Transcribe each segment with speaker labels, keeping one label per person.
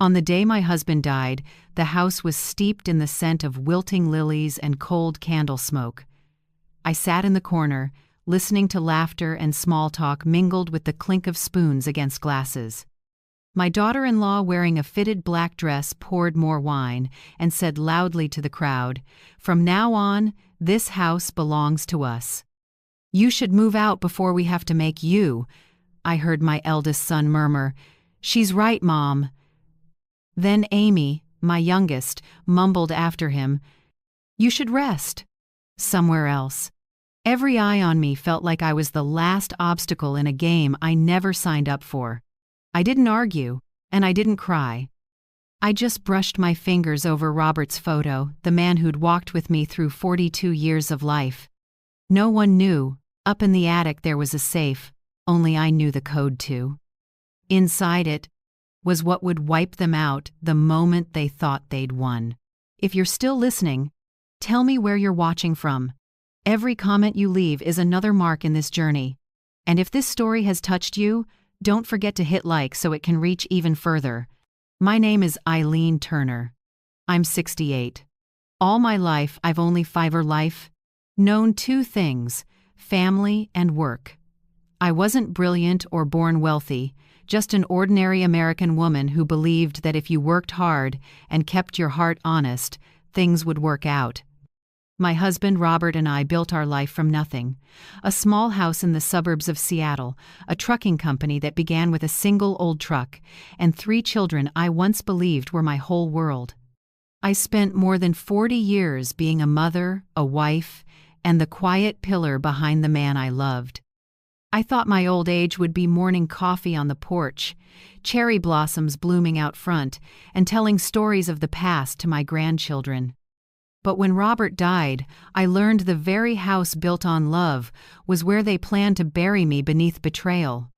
Speaker 1: On the day my husband died, the house was steeped in the scent of wilting lilies and cold candle smoke. I sat in the corner, listening to laughter and small talk mingled with the clink of spoons against glasses. My daughter-in-law, wearing a fitted black dress, poured more wine and said loudly to the crowd, "From now on, this house belongs to us. You should move out before we have to make you," I heard my eldest son murmur. "She's right, Mom." Then Amy, my youngest, mumbled after him, "You should rest somewhere else." Every eye on me felt like I was the last obstacle in a game I never signed up for. I didn't argue, and I didn't cry. I just brushed my fingers over Robert's photo, the man who'd walked with me through 42 years of life. No one knew. Up in the attic there was a safe, only I knew the code to. Inside it was what would wipe them out the moment they thought they'd won. If you're still listening, tell me where you're watching from. Every comment you leave is another mark in this journey. And if this story has touched you, don't forget to hit like so it can reach even further. My name is Eileen Turner. I'm 68. All my life I've only known two things: family and work. I wasn't brilliant or born wealthy, just an ordinary American woman who believed that if you worked hard and kept your heart honest, things would work out. My husband Robert and I built our life from nothing. A small house in the suburbs of Seattle, a trucking company that began with a single old truck, and 3 children I once believed were my whole world. I spent more than 40 years being a mother, a wife, and the quiet pillar behind the man I loved. I thought my old age would be morning coffee on the porch, cherry blossoms blooming out front, and telling stories of the past to my grandchildren. But when Robert died, I learned the very house built on love was where they planned to bury me beneath betrayal.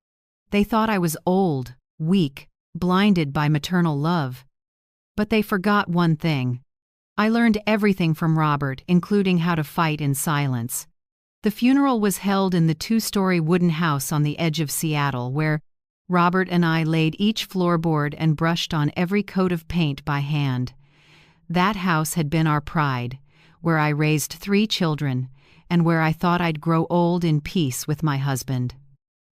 Speaker 1: They thought I was old, weak, blinded by maternal love. But they forgot one thing. I learned everything from Robert, including how to fight in silence. The funeral was held in the 2-story wooden house on the edge of Seattle, where Robert and I laid each floorboard and brushed on every coat of paint by hand. That house had been our pride, where I raised 3 children, and where I thought I'd grow old in peace with my husband.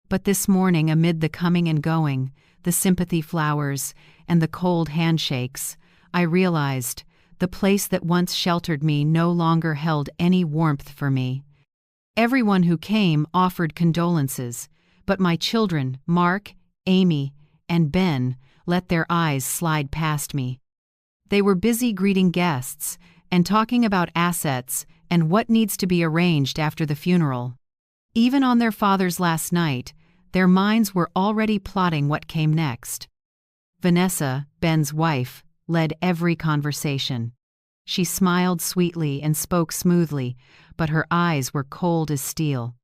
Speaker 1: But this morning, amid the coming and going, the sympathy flowers, and the cold handshakes, I realized the place that once sheltered me no longer held any warmth for me. Everyone who came offered condolences, but my children, Mark, Amy, and Ben, let their eyes slide past me. They were busy greeting guests and talking about assets and what needs to be arranged after the funeral. Even on their father's last night, their minds were already plotting what came next. Vanessa, Ben's wife, led every conversation. She smiled sweetly and spoke smoothly, but her eyes were cold as steel.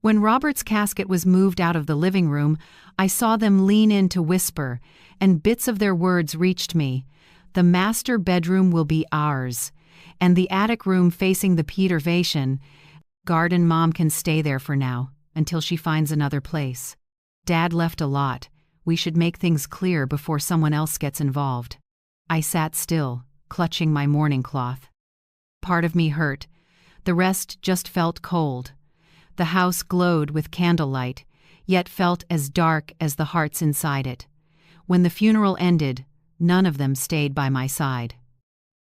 Speaker 1: When Robert's casket was moved out of the living room, I saw them lean in to whisper, and bits of their words reached me. The master bedroom will be ours, and the attic room facing the Petervation garden, Mom can stay there for now, until she finds another place. Dad left a lot. We should make things clear before someone else gets involved. I sat still, clutching my mourning cloth. Part of me hurt. The rest just felt cold. The house glowed with candlelight, yet felt as dark as the hearts inside it. When the funeral ended, none of them stayed by my side.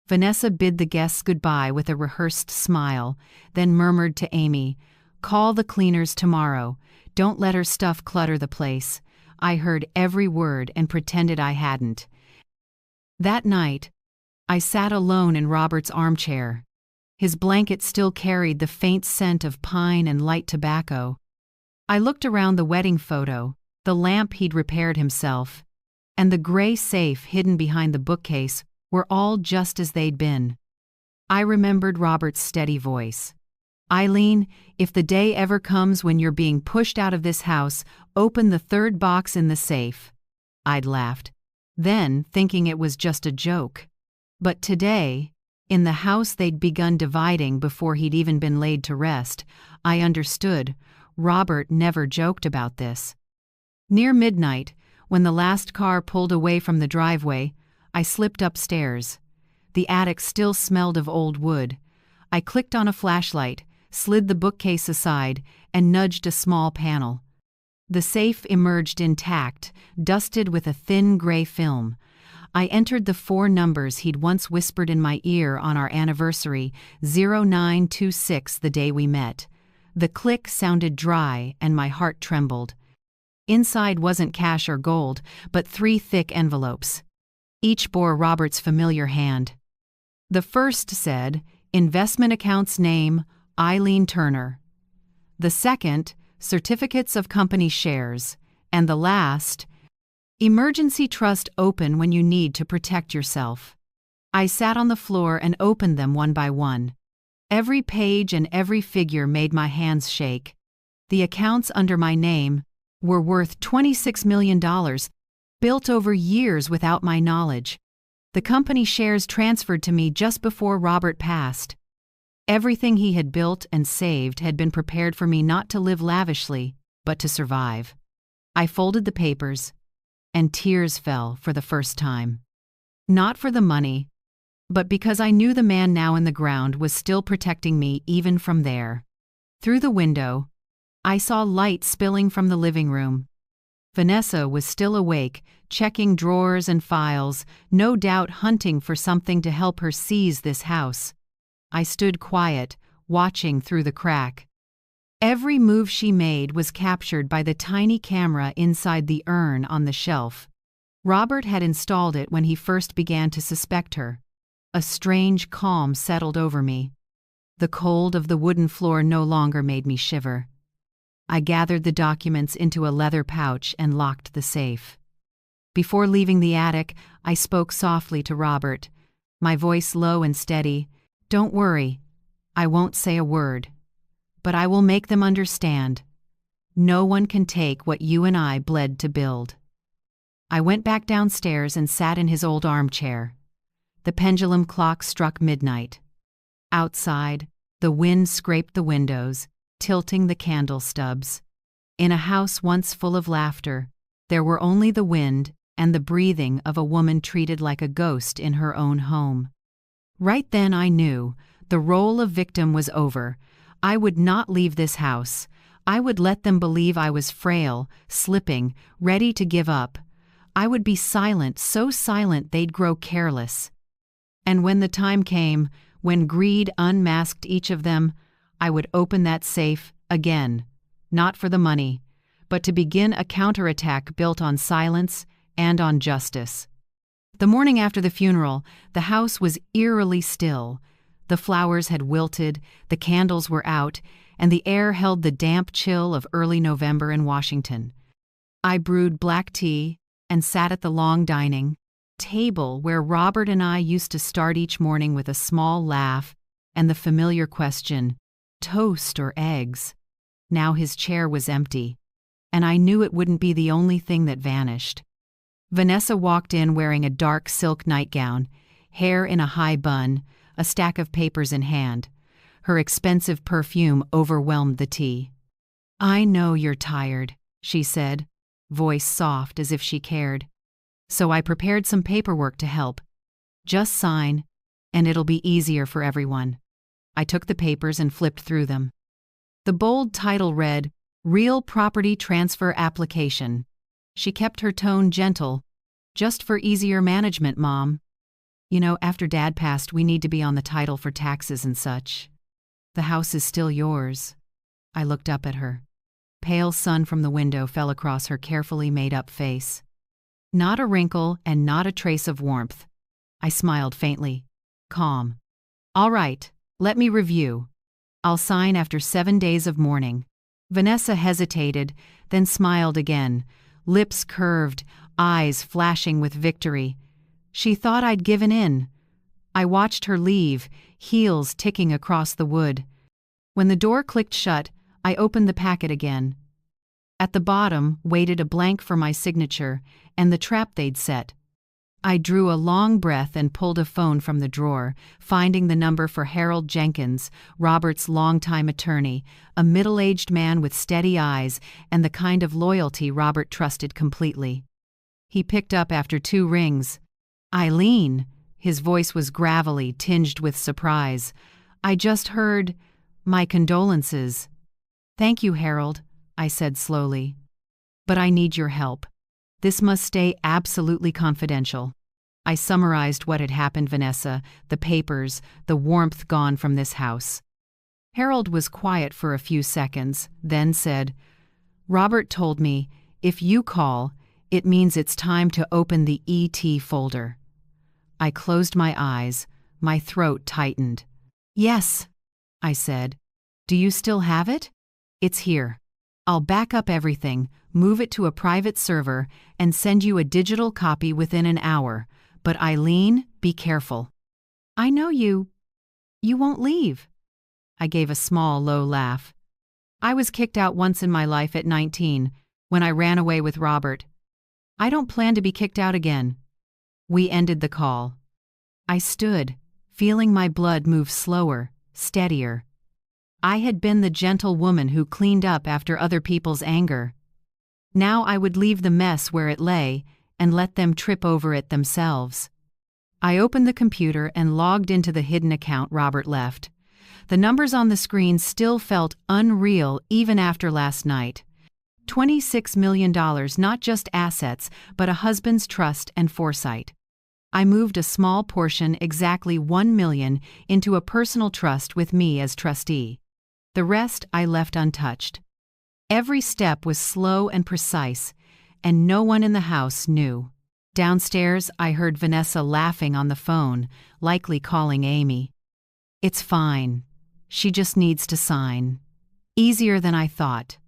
Speaker 1: Vanessa bid the guests goodbye with a rehearsed smile, then murmured to Amy, "Call the cleaners tomorrow. Don't let her stuff clutter the place." I heard every word and pretended I hadn't. That night, I sat alone in Robert's armchair. His blanket still carried the faint scent of pine and light tobacco. I looked around the wedding photo, the lamp he'd repaired himself, and the gray safe hidden behind the bookcase were all just as they'd been. I remembered Robert's steady voice. "Eileen, if the day ever comes when you're being pushed out of this house, open the 3rd box in the safe." I'd laughed, then thinking it was just a joke. But today, in the house they'd begun dividing before he'd even been laid to rest, I understood. Robert never joked about this. Near midnight, When the last car pulled away from the driveway, I slipped upstairs. The attic still smelled of old wood. I clicked on a flashlight, slid the bookcase aside, and nudged a small panel. The safe emerged intact, dusted with a thin gray film. I entered the 4 numbers he'd once whispered in my ear on our anniversary, 0926, the day we met. The click sounded dry, and my heart trembled. Inside wasn't cash or gold, but 3 thick envelopes. Each bore Robert's familiar hand. The first said, "Investment accounts name, Eileen Turner." The second, "Certificates of company shares." And the last, "Emergency trust open when you need to protect yourself." I sat on the floor and opened them one by one. Every page and every figure made my hands shake. The accounts under my name were worth $26 million, built over years without my knowledge. The company shares transferred to me just before Robert passed. Everything he had built and saved had been prepared for me not to live lavishly, but to survive. I folded the papers, and tears fell for the first time. Not for the money, but because I knew the man now in the ground was still protecting me even from there. Through the window, I saw light spilling from the living room. Vanessa was still awake, checking drawers and files, no doubt hunting for something to help her seize this house. I stood quiet, watching through the crack. Every move she made was captured by the tiny camera inside the urn on the shelf. Robert had installed it when he first began to suspect her. A strange calm settled over me. The cold of the wooden floor no longer made me shiver. I gathered the documents into a leather pouch and locked the safe. Before leaving the attic, I spoke softly to Robert, my voice low and steady. "Don't worry, I won't say a word. But I will make them understand. No one can take what you and I bled to build." I went back downstairs and sat in his old armchair. The pendulum clock struck midnight. Outside, the wind scraped the windows, tilting the candle stubs. In a house once full of laughter, there were only the wind and the breathing of a woman treated like a ghost in her own home. Right then I knew the role of victim was over. I would not leave this house. I would let them believe I was frail, slipping, ready to give up. I would be silent, so silent they'd grow careless. And when the time came, when greed unmasked each of them, I would open that safe again, not for the money, but to begin a counterattack built on silence and on justice. The morning after the funeral, the house was eerily still. The flowers had wilted, the candles were out, and the air held the damp chill of early November in Washington. I brewed black tea and sat at the long dining table where Robert and I used to start each morning with a small laugh and the familiar question, "Toast or eggs?" Now his chair was empty, and I knew it wouldn't be the only thing that vanished. Vanessa walked in wearing a dark silk nightgown, hair in a high bun, a stack of papers in hand. Her expensive perfume overwhelmed the tea. "I know you're tired," she said, voice soft as if she cared. "So I prepared some paperwork to help. Just sign, and it'll be easier for everyone." I took the papers and flipped through them. The bold title read, "Real Property Transfer Application." She kept her tone gentle. "Just for easier management, Mom. You know, after Dad passed, we need to be on the title for taxes and such. The house is still yours." I looked up at her. Pale sun from the window fell across her carefully made-up face. Not a wrinkle and not a trace of warmth. I smiled faintly. Calm. "All right, let me review. I'll sign after 7 days of mourning." Vanessa hesitated, then smiled again, lips curved, eyes flashing with victory. She thought I'd given in. I watched her leave, heels ticking across the wood. When the door clicked shut, I opened the packet again. At the bottom waited a blank for my signature and the trap they'd set. I drew a long breath and pulled a phone from the drawer, finding the number for Harold Jenkins, Robert's longtime attorney, a middle-aged man with steady eyes and the kind of loyalty Robert trusted completely. He picked up after 2 rings. "Eileen," his voice was gravelly, tinged with surprise. "I just heard. My condolences." "Thank you, Harold," I said slowly. "But I need your help. This must stay absolutely confidential." I summarized what had happened, Vanessa, the papers, the warmth gone from this house. Harold was quiet for a few seconds, then said, "Robert told me, if you call, it means it's time to open the ET folder." I closed my eyes, my throat tightened. "Yes," I said. "Do you still have it?" "It's here. I'll back up everything, move it to a private server, and send you a digital copy within an hour. But Eileen, be careful." "I know you won't leave." I gave a small, low laugh. "I was kicked out once in my life at 19, when I ran away with Robert. I don't plan to be kicked out again." We ended the call. I stood, feeling my blood move slower, steadier. I had been the gentle woman who cleaned up after other people's anger. Now I would leave the mess where it lay and let them trip over it themselves. I opened the computer and logged into the hidden account Robert left. The numbers on the screen still felt unreal even after last night. $26 million, not just assets, but a husband's trust and foresight. I moved a small portion, exactly $1 million, into a personal trust with me as trustee. The rest I left untouched. Every step was slow and precise, and no one in the house knew. Downstairs, I heard Vanessa laughing on the phone, likely calling Amy. "It's fine. She just needs to sign." Easier than I thought.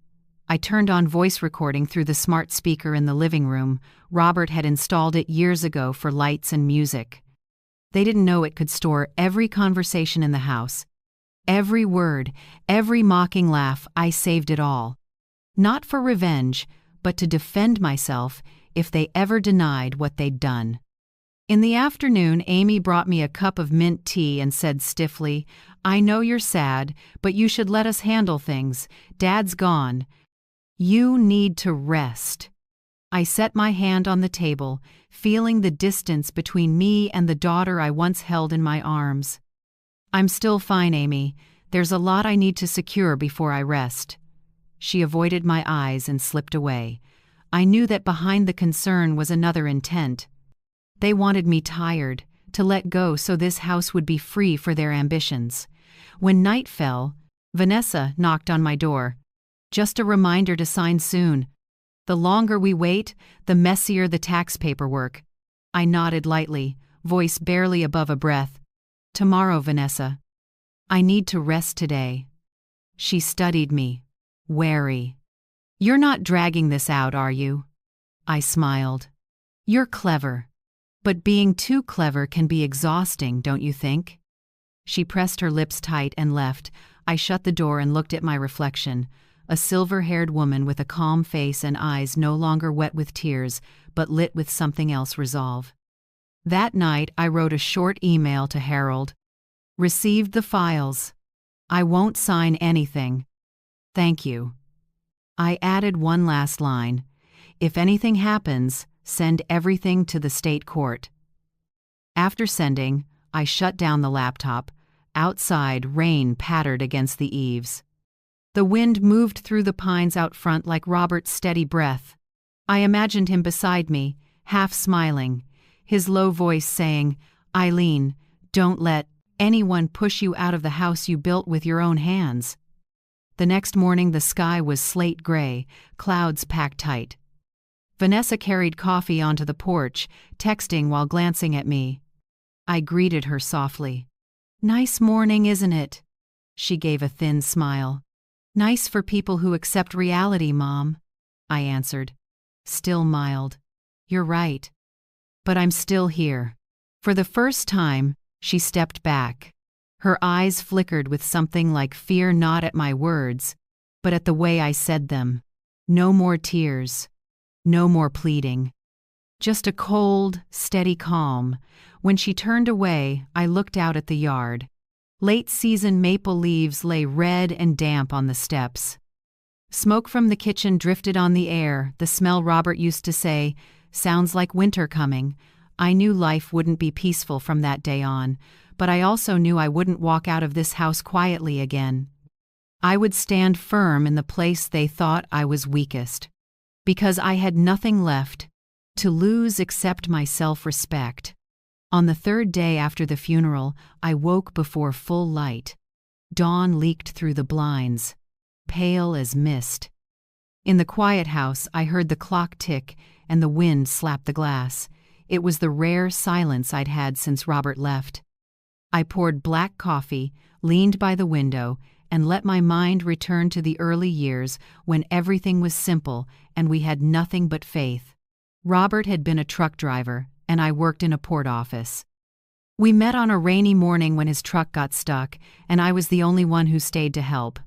Speaker 1: I turned on voice recording through the smart speaker in the living room. Robert had installed it years ago for lights and music. They didn't know it could store every conversation in the house. Every word, every mocking laugh, I saved it all. Not for revenge, but to defend myself if they ever denied what they'd done. In the afternoon, Amy brought me a cup of mint tea and said stiffly, "I know you're sad, but you should let us handle things. Dad's gone. You need to rest." I set my hand on the table, feeling the distance between me and the daughter I once held in my arms. "I'm still fine, Amy. There's a lot I need to secure before I rest." She avoided my eyes and slipped away. I knew that behind the concern was another intent. They wanted me tired, to let go so this house would be free for their ambitions. When night fell, Vanessa knocked on my door. "Just a reminder to sign soon. The longer we wait, the messier the tax paperwork." I nodded lightly, voice barely above a breath. "Tomorrow, Vanessa. I need to rest today." She studied me, wary. "You're not dragging this out, are you?" I smiled. "You're clever. But being too clever can be exhausting, don't you think?" She pressed her lips tight and left. I shut the door and looked at my reflection, a silver-haired woman with a calm face and eyes no longer wet with tears, but lit with something else, resolve. That night, I wrote a short email to Harold. "Received the files. I won't sign anything. Thank you." I added one last line. "If anything happens, send everything to the state court." After sending, I shut down the laptop. Outside, rain pattered against the eaves. The wind moved through the pines out front like Robert's steady breath. I imagined him beside me, half smiling, his low voice saying, "Eileen, don't let anyone push you out of the house you built with your own hands." The next morning the sky was slate gray, clouds packed tight. Vanessa carried coffee onto the porch, texting while glancing at me. I greeted her softly. "Nice morning, isn't it?" She gave a thin smile. "Nice for people who accept reality, Mom," I answered, still mild. "You're right. But I'm still here." For the first time, she stepped back. Her eyes flickered with something like fear, not at my words, but at the way I said them. No more tears. No more pleading. Just a cold, steady calm. When she turned away, I looked out at the yard. Late-season maple leaves lay red and damp on the steps. Smoke from the kitchen drifted on the air, the smell Robert used to say, Sounds like winter coming. I knew life wouldn't be peaceful from that day on, but I also knew I wouldn't walk out of this house quietly again. I would stand firm in the place they thought I was weakest. Because I had nothing left to lose except my self-respect. On the third day after the funeral, I woke before full light. Dawn leaked through the blinds, pale as mist. In the quiet house, I heard the clock tick and the wind slap the glass. It was the rare silence I'd had since Robert left. I poured black coffee, leaned by the window, and let my mind return to the early years when everything was simple and we had nothing but faith. Robert had been a truck driver, and I worked in a port office. We met on a rainy morning when his truck got stuck, and I was the only one who stayed to help.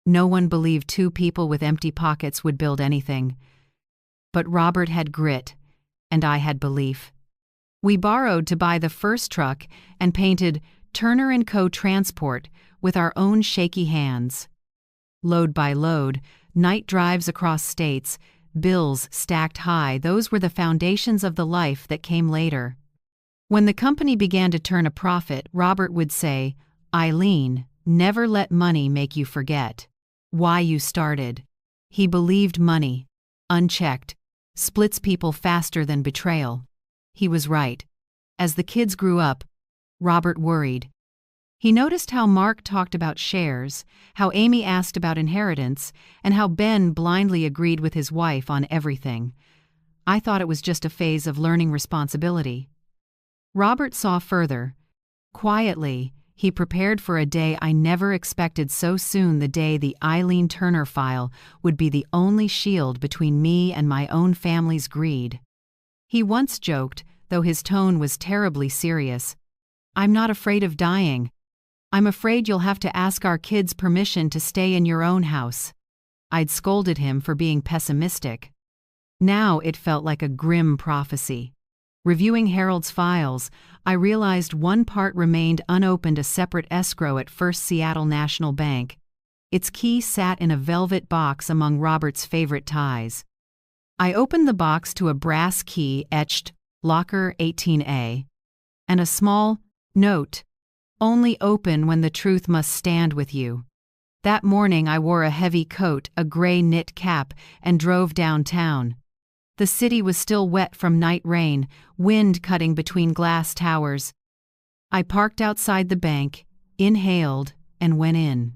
Speaker 1: No one believed two people with empty pockets would build anything. But Robert had grit, and I had belief. We borrowed to buy the first truck and painted Turner & Co. Transport with our own shaky hands. Load by load, night drives across states, bills stacked high, those were the foundations of the life that came later. When the company began to turn a profit, Robert would say, "Eileen, never let money make you forget why you started." He believed money, unchecked, splits people faster than betrayal. He was right. As the kids grew up, Robert worried. He noticed how Mark talked about shares, how Amy asked about inheritance, and how Ben blindly agreed with his wife on everything. I thought it was just a phase of learning responsibility. Robert saw further. Quietly, he prepared for a day I never expected so soon, the day the Eileen Turner file would be the only shield between me and my own family's greed. He once joked, though his tone was terribly serious, "I'm not afraid of dying. I'm afraid you'll have to ask our kids permission to stay in your own house." I'd scolded him for being pessimistic. Now it felt like a grim prophecy. Reviewing Harold's files, I realized one part remained unopened, a separate escrow at First Seattle National Bank. Its key sat in a velvet box among Robert's favorite ties. I opened the box to a brass key etched Locker 18A, and a small note, "Only open when the truth must stand with you." That morning I wore a heavy coat, a gray knit cap, and drove downtown. The city was still wet from night rain, wind cutting between glass towers. I parked outside the bank, inhaled, and went in.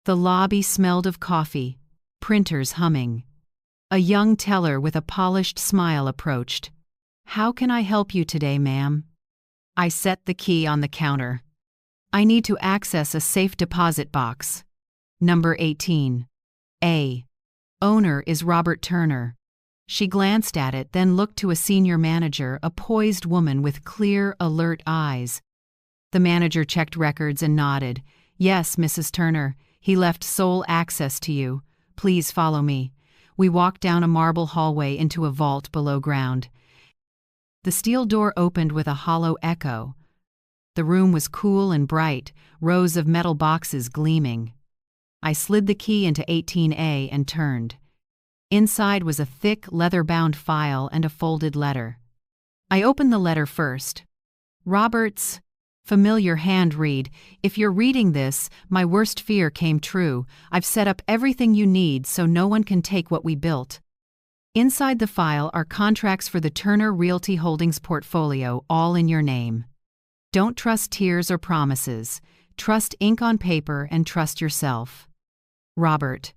Speaker 1: The lobby smelled of coffee, printers humming. A young teller with a polished smile approached. "How can I help you today, ma'am?" I set the key on the counter. "I need to access a safe deposit box. Number 18. A. Owner is Robert Turner." She glanced at it, then looked to a senior manager, a poised woman with clear, alert eyes. The manager checked records and nodded. "Yes, Mrs. Turner, he left sole access to you. Please follow me." We walked down a marble hallway into a vault below ground. The steel door opened with a hollow echo. The room was cool and bright, rows of metal boxes gleaming. I slid the key into 18A and turned. Inside was a thick, leather-bound file and a folded letter. I opened the letter first. Robert's familiar hand read, "If you're reading this, my worst fear came true. I've set up everything you need so no one can take what we built." Inside the file are contracts for the Turner Realty Holdings portfolio, all in your name. Don't trust tears or promises. Trust ink on paper and trust yourself. Robert.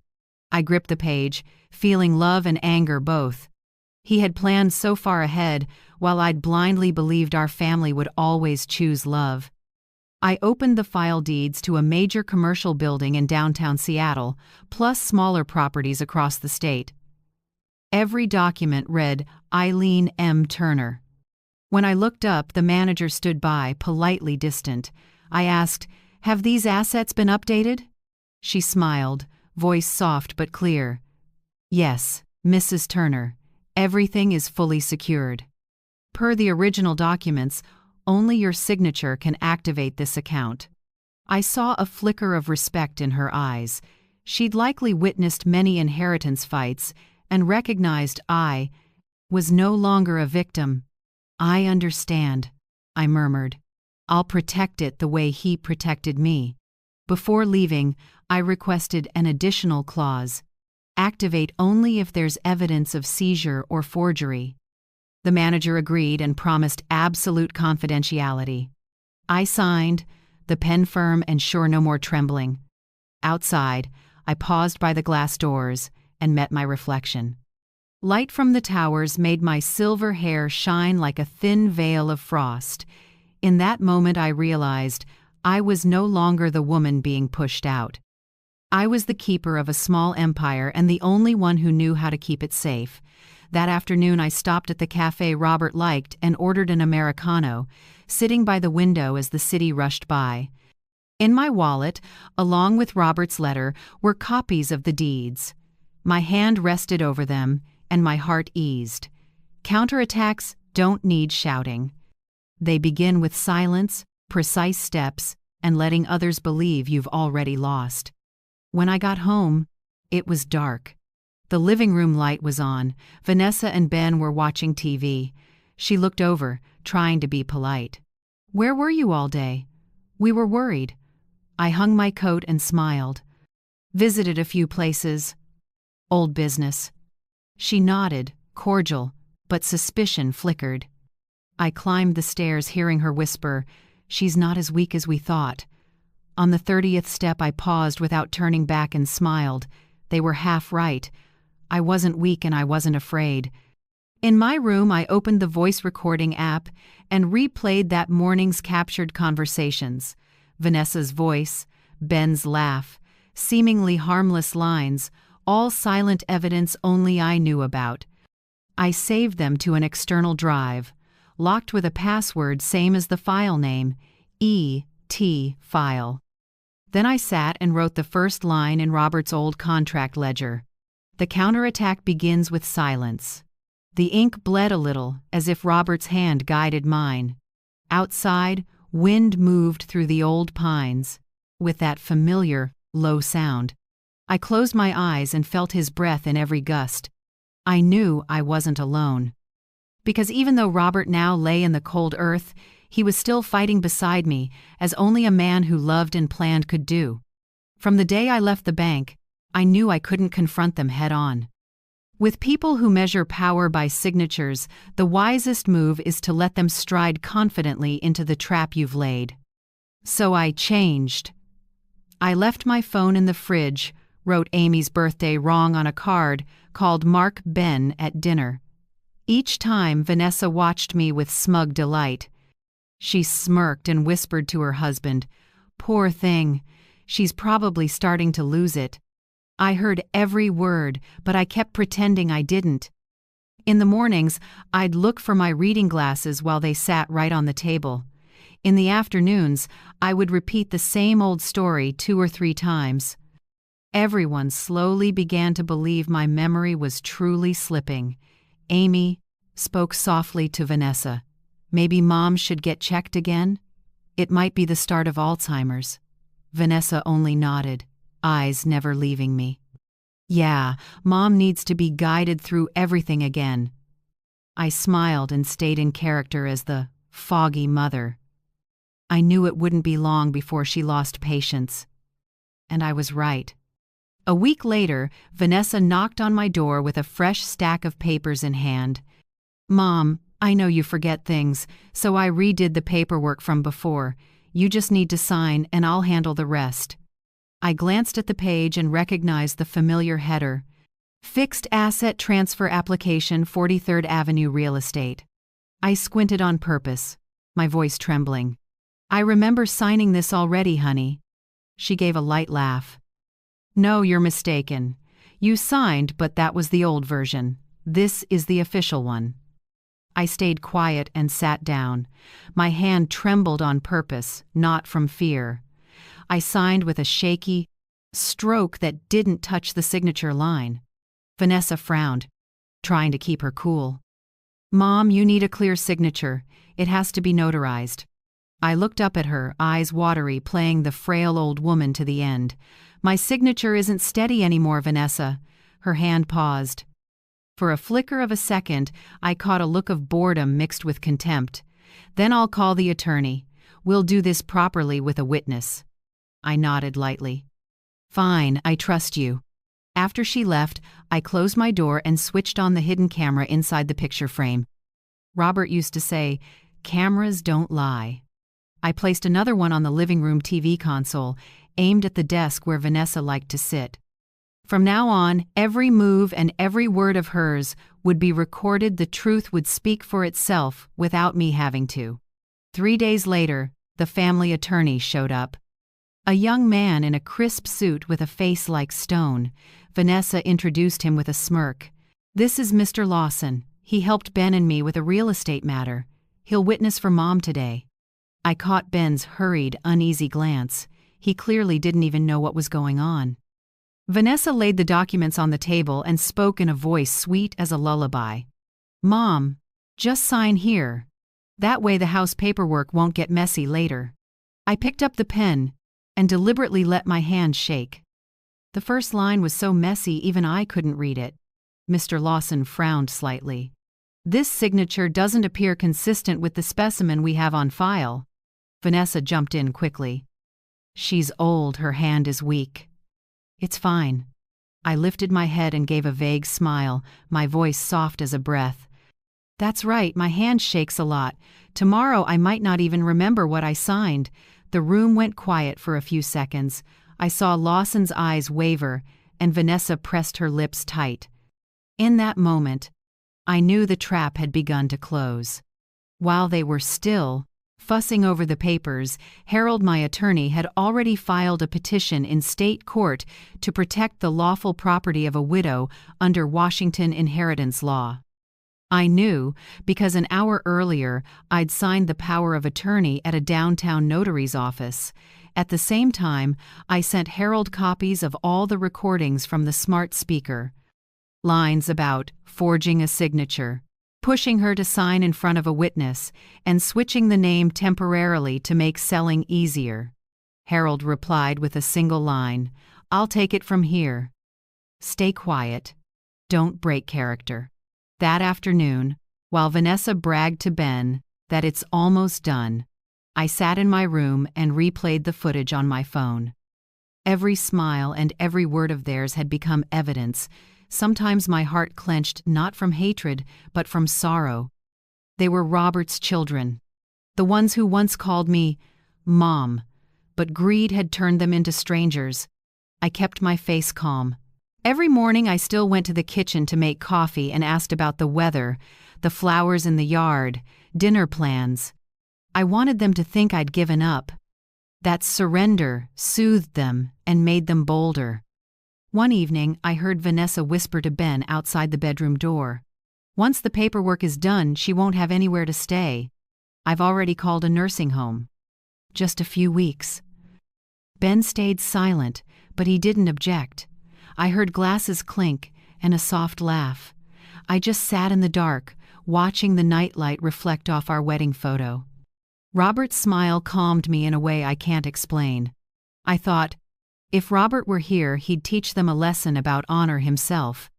Speaker 1: I gripped the page, feeling love and anger both. He had planned so far ahead, while I'd blindly believed our family would always choose love. I opened the file deeds to a major commercial building in downtown Seattle, plus smaller properties across the state. Every document read Eileen M. Turner. When I looked up, the manager stood by, politely distant. I asked, "Have these assets been updated?" She smiled, voice soft but clear. "Yes, Mrs. Turner, everything is fully secured. Per the original documents, only your signature can activate this account." I saw a flicker of respect in her eyes. She'd likely witnessed many inheritance fights and recognized was no longer a victim. "I understand," I murmured. "I'll protect it the way he protected me." Before leaving, I requested an additional clause. Activate only if there's evidence of seizure or forgery. The manager agreed and promised absolute confidentiality. I signed, the pen firm and sure no more trembling. Outside, I paused by the glass doors and met my reflection. Light from the towers made my silver hair shine like a thin veil of frost. In that moment I realized I was no longer the woman being pushed out. I was the keeper of a small empire and the only one who knew how to keep it safe. That afternoon I stopped at the cafe Robert liked and ordered an Americano, sitting by the window as the city rushed by. In my wallet, along with Robert's letter, were copies of the deeds. My hand rested over them, and my heart eased. Counterattacks don't need shouting. They begin with silence, precise steps, and letting others believe you've already lost. When I got home, it was dark. The living room light was on. Vanessa and Ben were watching TV. She looked over, trying to be polite. "Where were you all day?" "We were worried." I hung my coat and smiled. "Visited a few places. Old business." She nodded, cordial, but suspicion flickered. I climbed the stairs, hearing her whisper, "She's not as weak as we thought." On the 30th step I paused without turning back and smiled. They were half right. I wasn't weak and I wasn't afraid. In my room I opened the voice recording app and replayed that morning's captured conversations. Vanessa's voice, Ben's laugh, seemingly harmless lines, all silent evidence only I knew about. I saved them to an external drive, locked with a password same as the file name, ET file. Then I sat and wrote the first line in Robert's old contract ledger. The counterattack begins with silence. The ink bled a little, as if Robert's hand guided mine. Outside, wind moved through the old pines, with that familiar, low sound. I closed my eyes and felt his breath in every gust. I knew I wasn't alone. Because even though Robert now lay in the cold earth, he was still fighting beside me, as only a man who loved and planned could do. From the day I left the bank, I knew I couldn't confront them head-on. With people who measure power by signatures, the wisest move is to let them stride confidently into the trap you've laid. So I changed. I left my phone in the fridge, wrote Amy's birthday wrong on a card, called Mark Ben at dinner. Each time Vanessa watched me with smug delight. She smirked and whispered to her husband, "Poor thing, she's probably starting to lose it." I heard every word, but I kept pretending I didn't. In the mornings, I'd look for my reading glasses while they sat right on the table. In the afternoons, I would repeat the same old story 2 or 3 times. Everyone slowly began to believe my memory was truly slipping. Amy spoke softly to Vanessa. "Maybe Mom should get checked again? It might be the start of Alzheimer's." Vanessa only nodded, eyes never leaving me. "Yeah, Mom needs to be guided through everything again." I smiled and stayed in character as the foggy mother. I knew it wouldn't be long before she lost patience. And I was right. A week later, Vanessa knocked on my door with a fresh stack of papers in hand. "Mom, I know you forget things, so I redid the paperwork from before. You just need to sign and I'll handle the rest." I glanced at the page and recognized the familiar header. Fixed Asset Transfer Application, 43rd Avenue Real Estate. I squinted on purpose, my voice trembling. "I remember signing this already, honey." She gave a light laugh. "No, you're mistaken. You signed, but that was the old version. This is the official one." I stayed quiet and sat down. My hand trembled on purpose, not from fear. I signed with a shaky stroke that didn't touch the signature line. Vanessa frowned, trying to keep her cool. "Mom, you need a clear signature. It has to be notarized." I looked up at her, eyes watery, playing the frail old woman to the end. "My signature isn't steady anymore, Vanessa." Her hand paused. For a flicker of a second, I caught a look of boredom mixed with contempt. Then I'll call the attorney. We'll do this properly with a witness. I nodded lightly. Fine, I trust you. After she left, I closed my door and switched on the hidden camera inside the picture frame. Robert used to say, "Cameras don't lie." I placed another one on the living room TV console, aimed at the desk where Vanessa liked to sit. From now on, every move and every word of hers would be recorded. The truth would speak for itself without me having to. 3 days later, the family attorney showed up. A young man in a crisp suit with a face like stone. Vanessa introduced him with a smirk. "This is Mr. Lawson. He helped Ben and me with a real estate matter. He'll witness for Mom today." I caught Ben's hurried, uneasy glance. He clearly didn't even know what was going on. Vanessa laid the documents on the table and spoke in a voice sweet as a lullaby. "Mom, just sign here. That way the house paperwork won't get messy later." I picked up the pen and deliberately let my hand shake. The first line was so messy even I couldn't read it. Mr. Lawson frowned slightly. "This signature doesn't appear consistent with the specimen we have on file." Vanessa jumped in quickly. "She's old, her hand is weak." "It's fine." I lifted my head and gave a vague smile, my voice soft as a breath. "That's right, my hand shakes a lot. Tomorrow I might not even remember what I signed." The room went quiet for a few seconds. I saw Lawson's eyes waver, and Vanessa pressed her lips tight. In that moment, I knew the trap had begun to close. While they were still fussing over the papers, Harold, my attorney, had already filed a petition in state court to protect the lawful property of a widow under Washington inheritance law. I knew because an hour earlier I'd signed the power of attorney at a downtown notary's office. At the same time, I sent Harold copies of all the recordings from the smart speaker. Lines about forging a signature, pushing her to sign in front of a witness, and switching the name temporarily to make selling easier. Harold replied with a single line, "I'll take it from here. Stay quiet. Don't break character." That afternoon, while Vanessa bragged to Ben that it's almost done, I sat in my room and replayed the footage on my phone. Every smile and every word of theirs had become evidence. Sometimes my heart clenched not from hatred, but from sorrow. They were Robert's children, the ones who once called me Mom, but greed had turned them into strangers. I kept my face calm. Every morning I still went to the kitchen to make coffee and asked about the weather, the flowers in the yard, dinner plans. I wanted them to think I'd given up. That surrender soothed them and made them bolder. One evening, I heard Vanessa whisper to Ben outside the bedroom door. "Once the paperwork is done, she won't have anywhere to stay. I've already called a nursing home." "Just a few weeks." Ben stayed silent, but he didn't object. I heard glasses clink and a soft laugh. I just sat in the dark, watching the nightlight reflect off our wedding photo. Robert's smile calmed me in a way I can't explain. I thought, if Robert were here, he'd teach them a lesson about honor himself.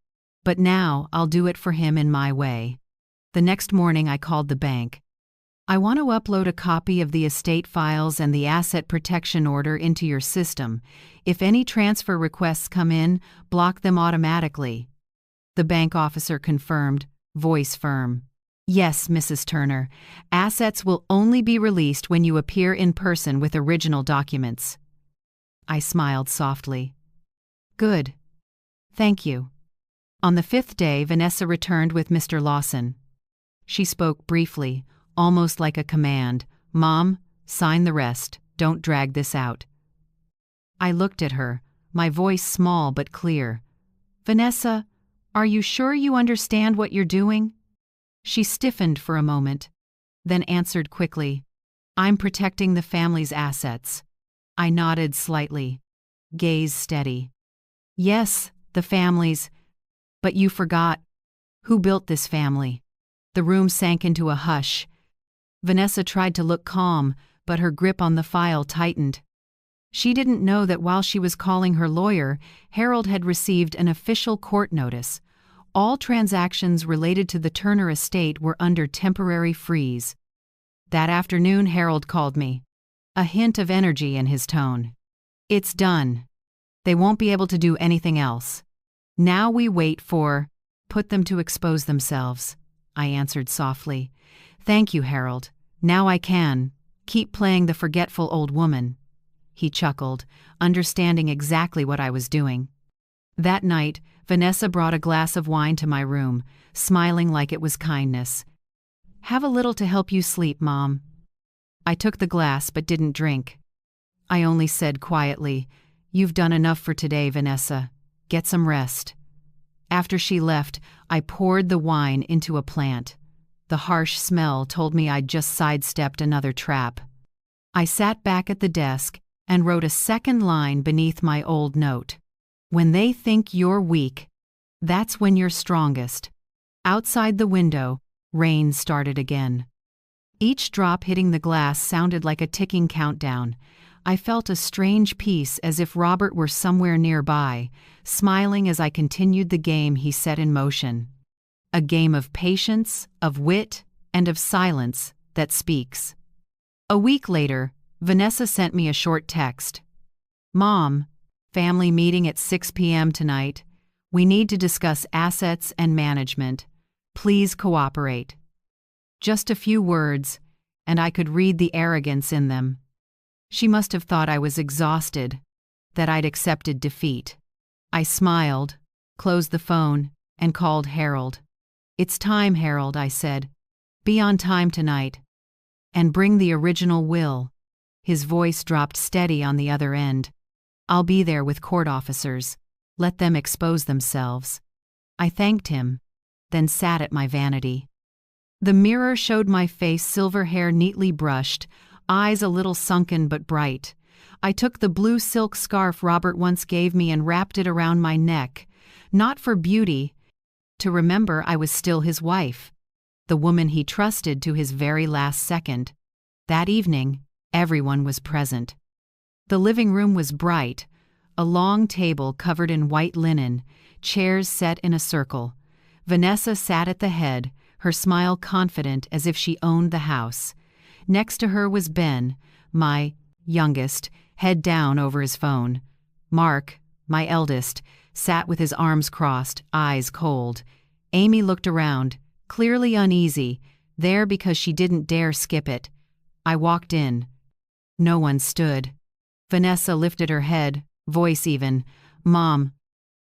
Speaker 1: But now I'll do it for him in my way. The next morning I called the bank. "I want to upload a copy of the estate files and the asset protection order into your system. If any transfer requests come in, block them automatically." The bank officer confirmed, voice firm. "Yes, Mrs. Turner. Assets will only be released when you appear in person with original documents." I smiled softly. "Good. Thank you." On the 5th day, Vanessa returned with Mr. Lawson. She spoke briefly, almost like a command. "Mom, sign the rest. Don't drag this out." I looked at her, my voice small but clear. "Vanessa, are you sure you understand what you're doing?" She stiffened for a moment, then answered quickly, "I'm protecting the family's assets." I nodded slightly, gaze steady. "Yes, the family's, but you forgot. Who built this family?" The room sank into a hush. Vanessa tried to look calm, but her grip on the file tightened. She didn't know that while she was calling her lawyer, Harold had received an official court notice, All transactions related to the Turner estate were under temporary freeze. That afternoon, Harold called me, a hint of energy in his tone. "It's done. They won't be able to do anything else. Now we wait for, put them to expose themselves," I answered softly. "Thank you, Harold. Now I can keep playing the forgetful old woman." He chuckled, understanding exactly what I was doing. That night, Vanessa brought a glass of wine to my room, smiling like it was kindness. "Have a little to help you sleep, Mom." I took the glass but didn't drink. I only said quietly, "You've done enough for today, Vanessa. Get some rest." After she left, I poured the wine into a plant. The harsh smell told me I'd just sidestepped another trap. I sat back at the desk and wrote a second line beneath my old note. "When they think you're weak, that's when you're strongest." Outside the window, rain started again. Each drop hitting the glass sounded like a ticking countdown. I felt a strange peace, as if Robert were somewhere nearby, smiling as I continued the game he set in motion. A game of patience, of wit, and of silence that speaks. A week later, Vanessa sent me a short text. "Mom, family meeting at 6 p.m. tonight. We need to discuss assets and management. Please cooperate." Just a few words, and I could read the arrogance in them. She must have thought I was exhausted, that I'd accepted defeat. I smiled, closed the phone, and called Harold. "It's time, Harold," I said. "Be on time tonight. And bring the original will." His voice dropped steady on the other end. "I'll be there with court officers. Let them expose themselves." I thanked him, then sat at my vanity. The mirror showed my face, silver hair neatly brushed, eyes a little sunken but bright. I took the blue silk scarf Robert once gave me and wrapped it around my neck, not for beauty, to remember I was still his wife, the woman he trusted to his very last second. That evening, everyone was present. The living room was bright, a long table covered in white linen, chairs set in a circle. Vanessa sat at the head, her smile confident as if she owned the house. Next to her was Ben, my youngest, head down over his phone. Mark, my eldest, sat with his arms crossed, eyes cold. Amy looked around, clearly uneasy, there because she didn't dare skip it. I walked in. No one stood. Vanessa lifted her head, voice even. "Mom,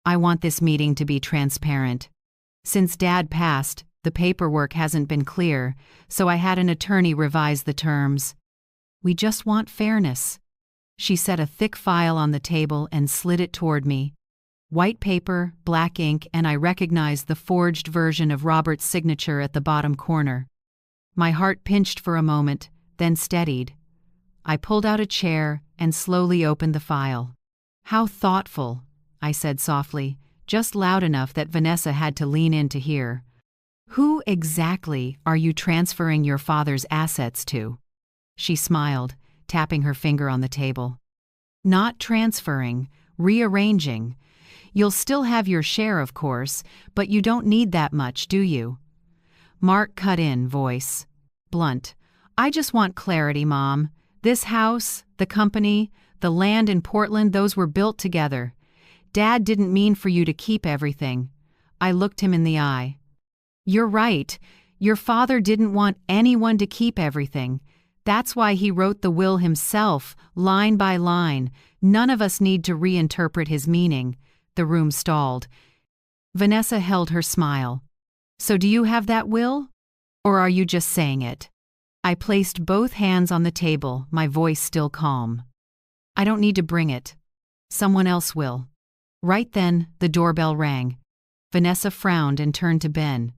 Speaker 1: I want this meeting to be transparent. Since Dad passed, the paperwork hasn't been clear, so I had an attorney revise the terms. We just want fairness." She set a thick file on the table and slid it toward me. White paper, black ink, and I recognized the forged version of Robert's signature at the bottom corner. My heart pinched for a moment, then steadied. I pulled out a chair and slowly opened the file. "How thoughtful," I said softly, just loud enough that Vanessa had to lean in to hear. "Who exactly are you transferring your father's assets to?" She smiled, tapping her finger on the table. "Not transferring, rearranging. You'll still have your share, of course, but you don't need that much, do you?" Mark cut in, voice blunt. "I just want clarity, Mom. This house, the company, the land in Portland, those were built together. Dad didn't mean for you to keep everything." I looked him in the eye. "You're right. Your father didn't want anyone to keep everything. That's why he wrote the will himself, line by line. None of us need to reinterpret his meaning." The room stalled. Vanessa held her smile. "So do you have that will? Or are you just saying it?" I placed both hands on the table, my voice still calm. "I don't need to bring it. Someone else will." Right then, the doorbell rang. Vanessa frowned and turned to Ben.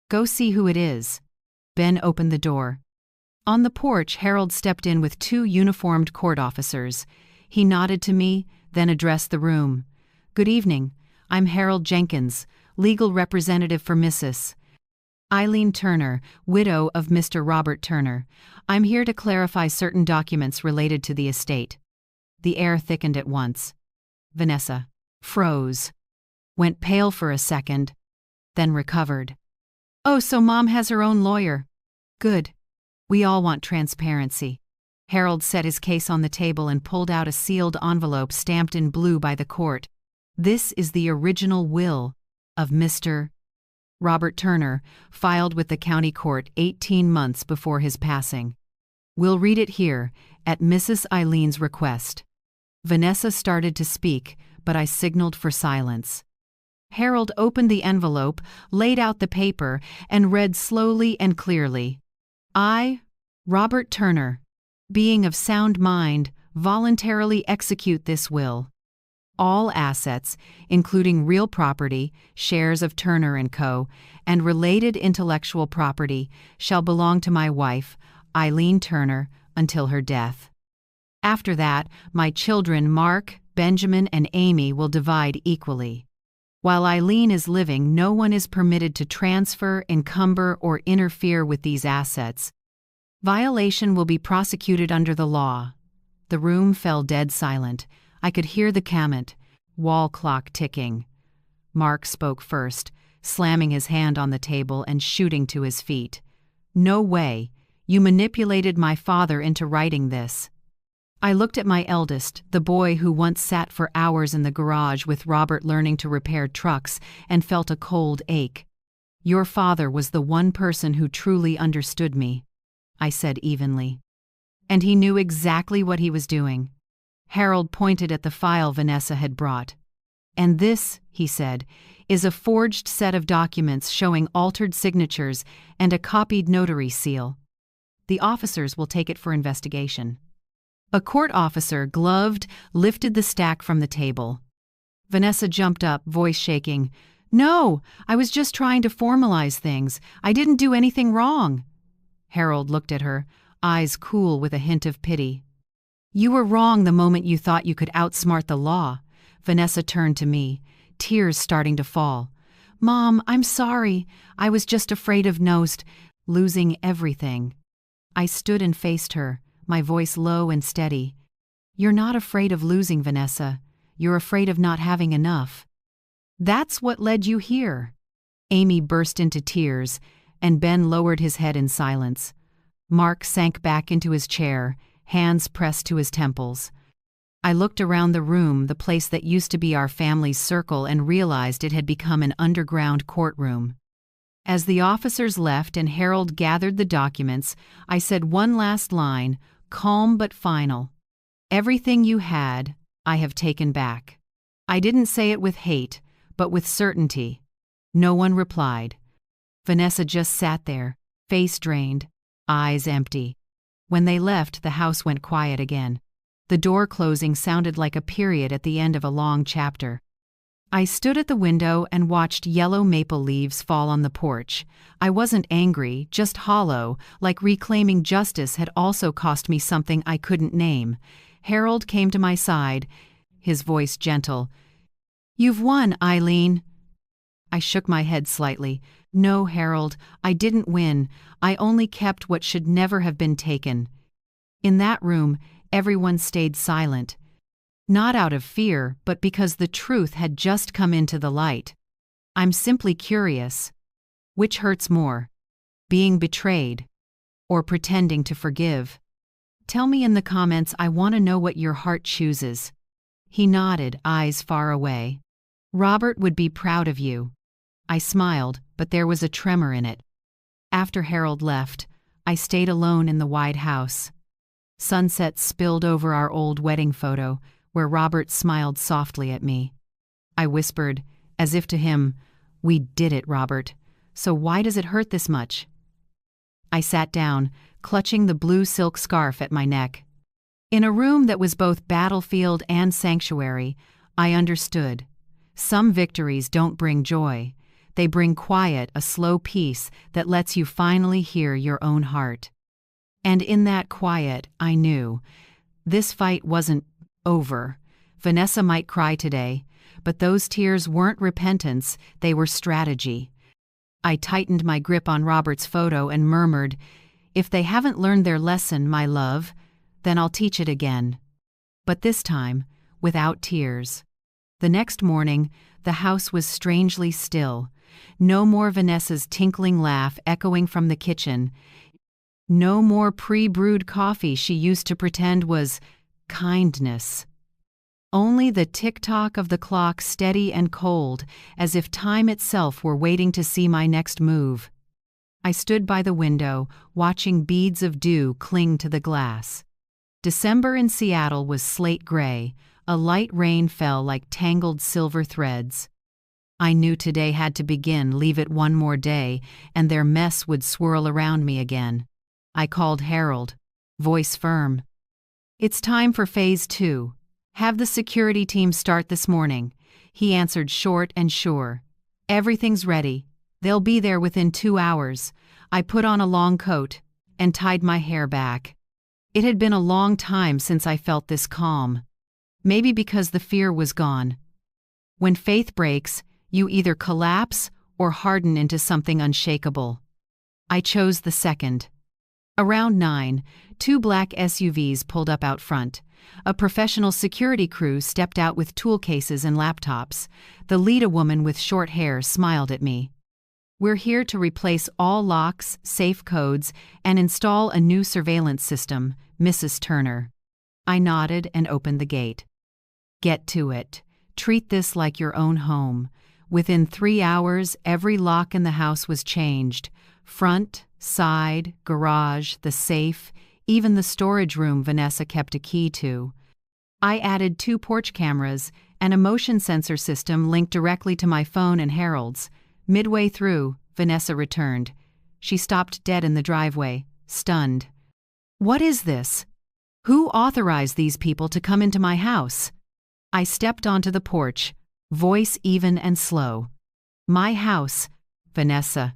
Speaker 1: "Go see who it is." Ben opened the door. On the porch, Harold stepped in with 2 uniformed court officers. He nodded to me, then addressed the room. "Good evening. I'm Harold Jenkins, legal representative for Mrs. Eileen Turner, widow of Mr. Robert Turner. I'm here to clarify certain documents related to the estate." The air thickened at once. Vanessa froze, went pale for a second, then recovered. "Oh, so Mom has her own lawyer. Good. We all want transparency." Harold set his case on the table and pulled out a sealed envelope stamped in blue by the court. "This is the original will of Mr. Robert Turner, filed with the county court 18 months before his passing. We'll read it here, at Mrs. Eileen's request." Vanessa started to speak, but I signaled for silence. Harold opened the envelope, laid out the paper, and read slowly and clearly. "I, Robert Turner, being of sound mind, voluntarily execute this will. All assets, including real property, shares of Turner & Co., and related intellectual property, shall belong to my wife, Eileen Turner, until her death. After that, my children Mark, Benjamin, and Amy will divide equally. While Eileen is living, no one is permitted to transfer, encumber, or interfere with these assets. Violation will be prosecuted under the law." The room fell dead silent. I could hear the comment, wall clock ticking. Mark spoke first, slamming his hand on the table and shooting to his feet. "No way. You manipulated my father into writing this." I looked at my eldest, the boy who once sat for hours in the garage with Robert learning to repair trucks, and felt a cold ache. "Your father was the one person who truly understood me," I said evenly. "And he knew exactly what he was doing." Harold pointed at the file Vanessa had brought. "And this," he said, "is a forged set of documents showing altered signatures and a copied notary seal. The officers will take it for investigation." A court officer, gloved, lifted the stack from the table. Vanessa jumped up, voice shaking. "No, I was just trying to formalize things. I didn't do anything wrong." Harold looked at her, eyes cool with a hint of pity. "You were wrong the moment you thought you could outsmart the law." Vanessa turned to me, tears starting to fall. "Mom, I'm sorry. I was just afraid of losing everything." I stood and faced her, my voice low and steady. "You're not afraid of losing, Vanessa. You're afraid of not having enough. That's what led you here." Amy burst into tears, and Ben lowered his head in silence. Mark sank back into his chair, hands pressed to his temples. I looked around the room, the place that used to be our family's circle, and realized it had become an underground courtroom. As the officers left and Harold gathered the documents, I said one last line, calm but final. "Everything you had, I have taken back." I didn't say it with hate, but with certainty. No one replied. Vanessa just sat there, face drained, eyes empty. When they left, the house went quiet again. The door closing sounded like a period at the end of a long chapter. I stood at the window and watched yellow maple leaves fall on the porch. I wasn't angry, just hollow, like reclaiming justice had also cost me something I couldn't name. Harold came to my side, his voice gentle. "You've won, Eileen." I shook my head slightly. "No, Harold, I didn't win. I only kept what should never have been taken." In that room, everyone stayed silent. Not out of fear, but because the truth had just come into the light. I'm simply curious. Which hurts more? Being betrayed? Or pretending to forgive? Tell me in the comments. I want to know what your heart chooses. He nodded, eyes far away. "Robert would be proud of you." I smiled, but there was a tremor in it. After Harold left, I stayed alone in the wide house. Sunset spilled over our old wedding photo, where Robert smiled softly at me. I whispered, as if to him, "We did it, Robert. So why does it hurt this much?" I sat down, clutching the blue silk scarf at my neck. In a room that was both battlefield and sanctuary, I understood. Some victories don't bring joy. They bring quiet, a slow peace that lets you finally hear your own heart. And in that quiet, I knew this fight wasn't over. Vanessa might cry today, but those tears weren't repentance, they were strategy. I tightened my grip on Robert's photo and murmured, "If they haven't learned their lesson, my love, then I'll teach it again." But this time, without tears. The next morning, the house was strangely still. No more Vanessa's tinkling laugh echoing from the kitchen. No more pre-brewed coffee she used to pretend was kindness. Only the tick-tock of the clock steady and cold, as if time itself were waiting to see my next move. I stood by the window, watching beads of dew cling to the glass. December in Seattle was slate gray. A light rain fell like tangled silver threads. I knew today had to begin, leave it one more day, and their mess would swirl around me again. I called Harold, voice firm. "It's time for phase 2. Have the security team start this morning." He answered short and sure. "Everything's ready. They'll be there within 2 hours." I put on a long coat and tied my hair back. It had been a long time since I felt this calm. Maybe because the fear was gone. When faith breaks, you either collapse or harden into something unshakable. I chose the second. Around 9, 2 black SUVs pulled up out front. A professional security crew stepped out with tool cases and laptops. The lead, a woman with short hair, smiled at me. "We're here to replace all locks, safe codes, and install a new surveillance system, Mrs. Turner." I nodded and opened the gate. "Get to it. Treat this like your own home." Within 3 hours, every lock in the house was changed. Front, side, garage, the safe, even the storage room Vanessa kept a key to. I added 2 porch cameras and a motion sensor system linked directly to my phone and Harold's. Midway through, Vanessa returned. She stopped dead in the driveway, stunned. "What is this? Who authorized these people to come into my house?" I stepped onto the porch, voice even and slow. "My house, Vanessa.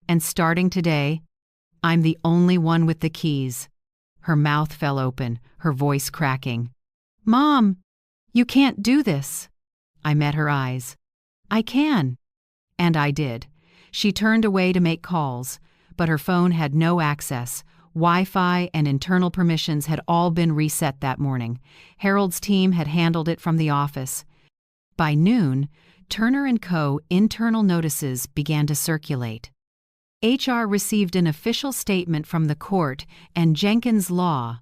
Speaker 1: And starting today, I'm the only one with the keys." Her mouth fell open, her voice cracking. "Mom, you can't do this." I met her eyes. "I can." And I did. She turned away to make calls, but her phone had no access. Wi-Fi and internal permissions had all been reset that morning. Harold's team had handled it from the office. By noon, Turner & Co. internal notices began to circulate. HR received an official statement from the court and Jenkins Law.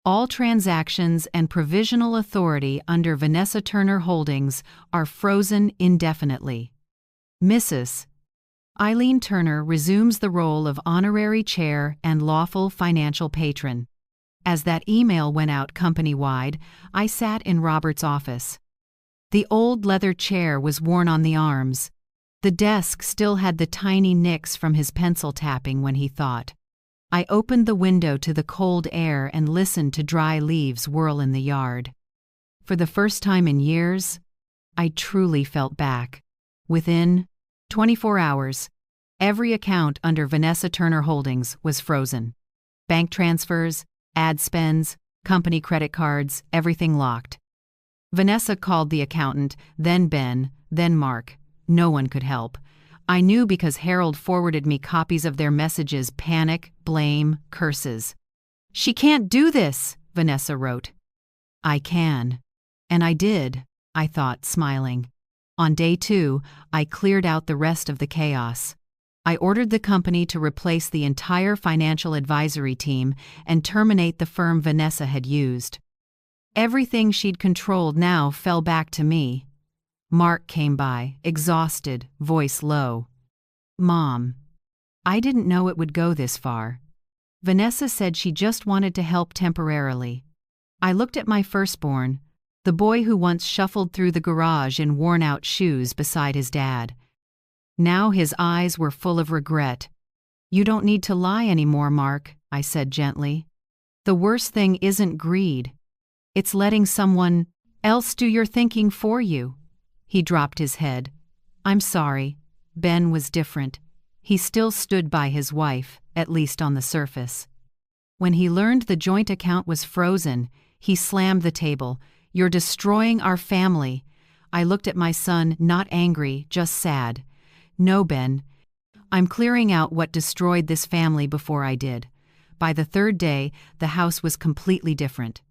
Speaker 1: All transactions and provisional authority under Vanessa Turner Holdings are frozen indefinitely. Mrs. Eileen Turner resumes the role of honorary chair and lawful financial patron. As that email went out company-wide, I sat in Robert's office. The old leather chair was worn on the arms. The desk still had the tiny nicks from his pencil tapping when he thought. I opened the window to the cold air and listened to dry leaves whirl in the yard. For the first time in years, I truly felt back. Within 24 hours, every account under Vanessa Turner Holdings was frozen. Bank transfers, ad spends, company credit cards, everything locked. Vanessa called the accountant, then Ben, then Mark. No one could help. I knew because Harold forwarded me copies of their messages: panic, blame, curses. "She can't do this," Vanessa wrote. "I can." And I did, I thought, smiling. On day 2, I cleared out the rest of the chaos. I ordered the company to replace the entire financial advisory team and terminate the firm Vanessa had used. Everything she'd controlled now fell back to me. Mark came by, exhausted, voice low. "Mom, I didn't know it would go this far. Vanessa said she just wanted to help temporarily." I looked at my firstborn, the boy who once shuffled through the garage in worn-out shoes beside his dad. Now his eyes were full of regret. "You don't need to lie anymore, Mark," I said gently. "The worst thing isn't greed. It's letting someone else do your thinking for you." He dropped his head. "I'm sorry." Ben was different. He still stood by his wife, at least on the surface. When he learned the joint account was frozen, he slammed the table. "You're destroying our family." I looked at my son, not angry, just sad. "No, Ben. I'm clearing out what destroyed this family before I did." By the 3rd day, the house was completely different.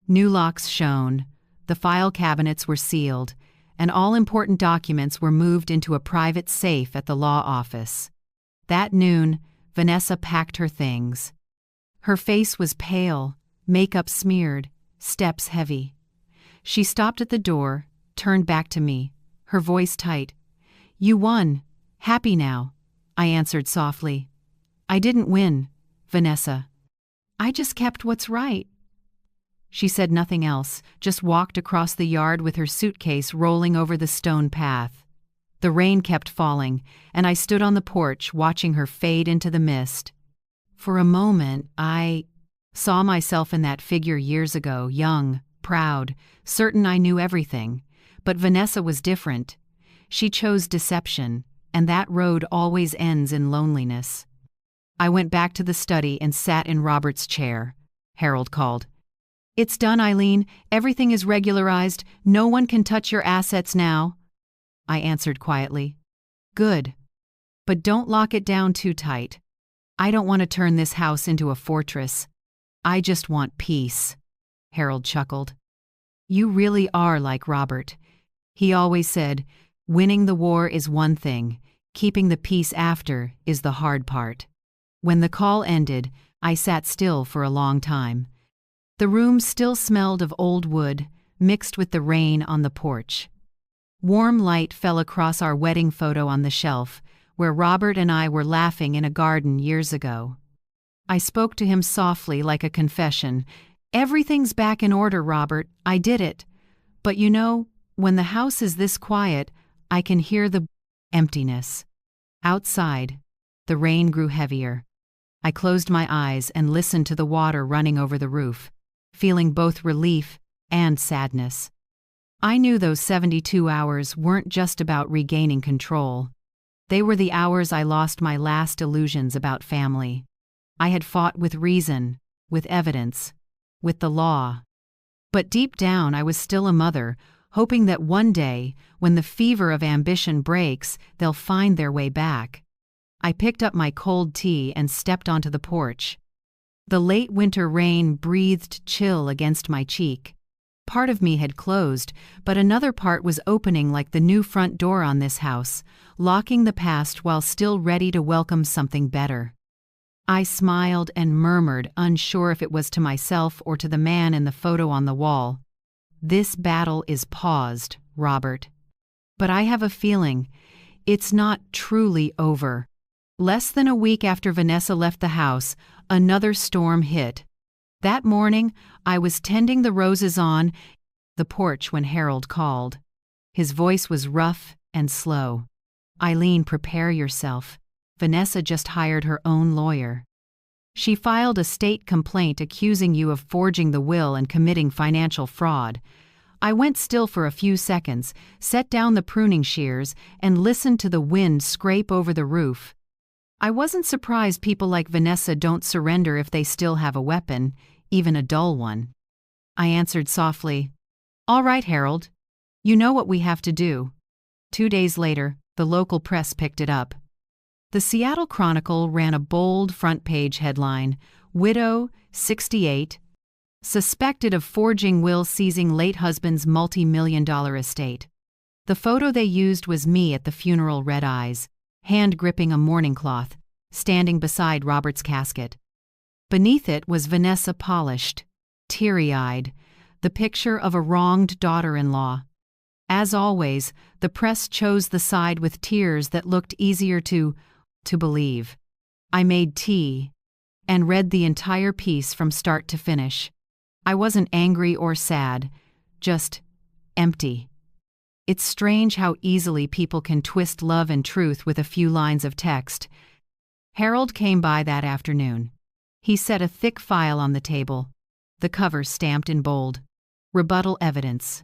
Speaker 1: New locks shone. The file cabinets were sealed. and all important documents were moved into a private safe at the law office. That noon, Vanessa packed her things. Her face was pale, makeup smeared, steps heavy. She stopped at the door, turned back to me, her voice tight. "You won. Happy now," I answered softly. "I didn't win, Vanessa. I just kept what's right." She said nothing else, just walked across the yard with her suitcase rolling over the stone path. The rain kept falling, and I stood on the porch watching her fade into the mist. For a moment, I saw myself in that figure years ago, young, proud, certain I knew everything. But Vanessa was different. She chose deception, and that road always ends in loneliness. I went back to the study and sat in Robert's chair. Harold called. "It's done, Eileen. Everything is regularized. No one can touch your assets now." I answered quietly. "Good. But don't lock it down too tight. I don't want to turn this house into a fortress. I just want peace." Harold chuckled. "You really are like Robert. He always said, winning the war is one thing, keeping the peace after is the hard part." When the call ended, I sat still for a long time. The room still smelled of old wood, mixed with the rain on the porch. Warm light fell across our wedding photo on the shelf, where Robert and I were laughing in a garden years ago. I spoke to him softly like a confession. "Everything's back in order, Robert. I did it. But you know, when the house is this quiet, I can hear the emptiness." Outside, the rain grew heavier. I closed my eyes and listened to the water running over the roof, feeling both relief and sadness. I knew those 72 hours weren't just about regaining control. They were the hours I lost my last illusions about family. I had fought with reason, with evidence, with the law. But deep down I was still a mother, hoping that one day, when the fever of ambition breaks, they'll find their way back. I picked up my cold tea and stepped onto the porch. The late winter rain breathed chill against my cheek. Part of me had closed, but another part was opening like the new front door on this house, locking the past while still ready to welcome something better. I smiled and murmured, unsure if it was to myself or to the man in the photo on the wall. "This battle is paused, Robert. But I have a feeling it's not truly over." Less than a week after Vanessa left the house, another storm hit. That morning, I was tending the roses on the porch when Harold called. His voice was rough and slow. "Eileen, prepare yourself. Vanessa just hired her own lawyer. She filed a state complaint accusing you of forging the will and committing financial fraud." I went still for a few seconds, set down the pruning shears, and listened to the wind scrape over the roof. I wasn't surprised people like Vanessa don't surrender if they still have a weapon, even a dull one. I answered softly, "All right, Harold. You know what we have to do." 2 days later, the local press picked it up. The Seattle Chronicle ran a bold front-page headline, "Widow, 68, suspected of forging will seizing late husband's multi-million-dollar estate." The photo they used was me at the funeral, red eyes, hand gripping a mourning cloth, standing beside Robert's casket. Beneath it was Vanessa, polished, teary-eyed, the picture of a wronged daughter-in-law. As always, the press chose the side with tears that looked easier to believe. I made tea and read the entire piece from start to finish. I wasn't angry or sad, just empty. It's strange how easily people can twist love and truth with a few lines of text. Harold came by that afternoon. He set a thick file on the table, the cover stamped in bold. "Rebuttal evidence."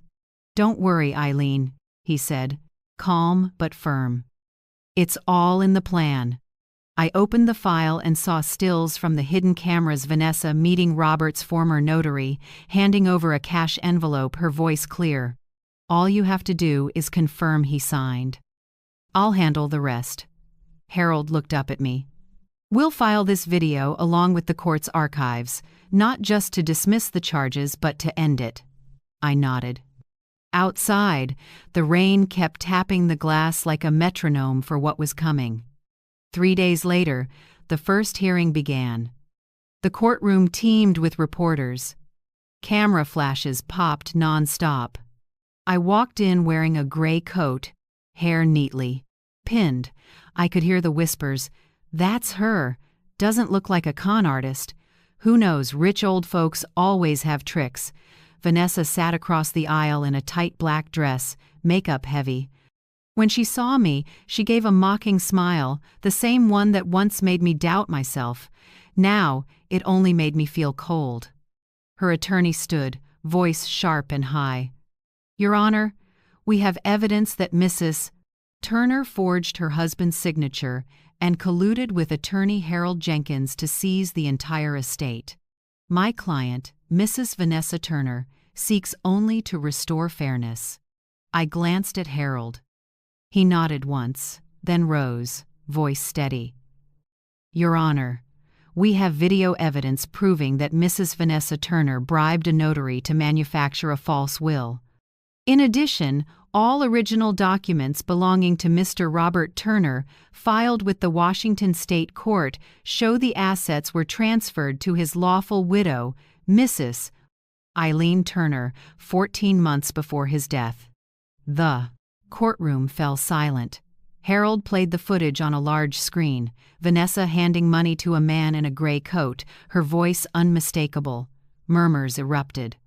Speaker 1: "Don't worry, Eileen," he said, calm but firm. "It's all in the plan." I opened the file and saw stills from the hidden cameras, Vanessa meeting Robert's former notary, handing over a cash envelope, her voice clear. "All you have to do is confirm he signed. I'll handle the rest." Harold looked up at me. "We'll file this video along with the court's archives, not just to dismiss the charges but to end it." I nodded. Outside, the rain kept tapping the glass like a metronome for what was coming. 3 days later, the first hearing began. The courtroom teemed with reporters. Camera flashes popped non-stop. I walked in wearing a gray coat, hair neatly pinned. I could hear the whispers, "That's her. Doesn't look like a con artist. Who knows, rich old folks always have tricks." Vanessa sat across the aisle in a tight black dress, makeup heavy. When she saw me, she gave a mocking smile, the same one that once made me doubt myself. Now, it only made me feel cold. Her attorney stood, voice sharp and high. "Your Honor, we have evidence that Mrs. Turner forged her husband's signature and colluded with attorney Harold Jenkins to seize the entire estate. My client, Mrs. Vanessa Turner, seeks only to restore fairness." I glanced at Harold. He nodded once, then rose, voice steady. "Your Honor, we have video evidence proving that Mrs. Vanessa Turner bribed a notary to manufacture a false will. In addition, all original documents belonging to Mr. Robert Turner, filed with the Washington State Court, show the assets were transferred to his lawful widow, Mrs. Eileen Turner, 14 months before his death. The courtroom fell silent. Harold played the footage on a large screen, Vanessa handing money to a man in a gray coat, her voice unmistakable. Murmurs erupted.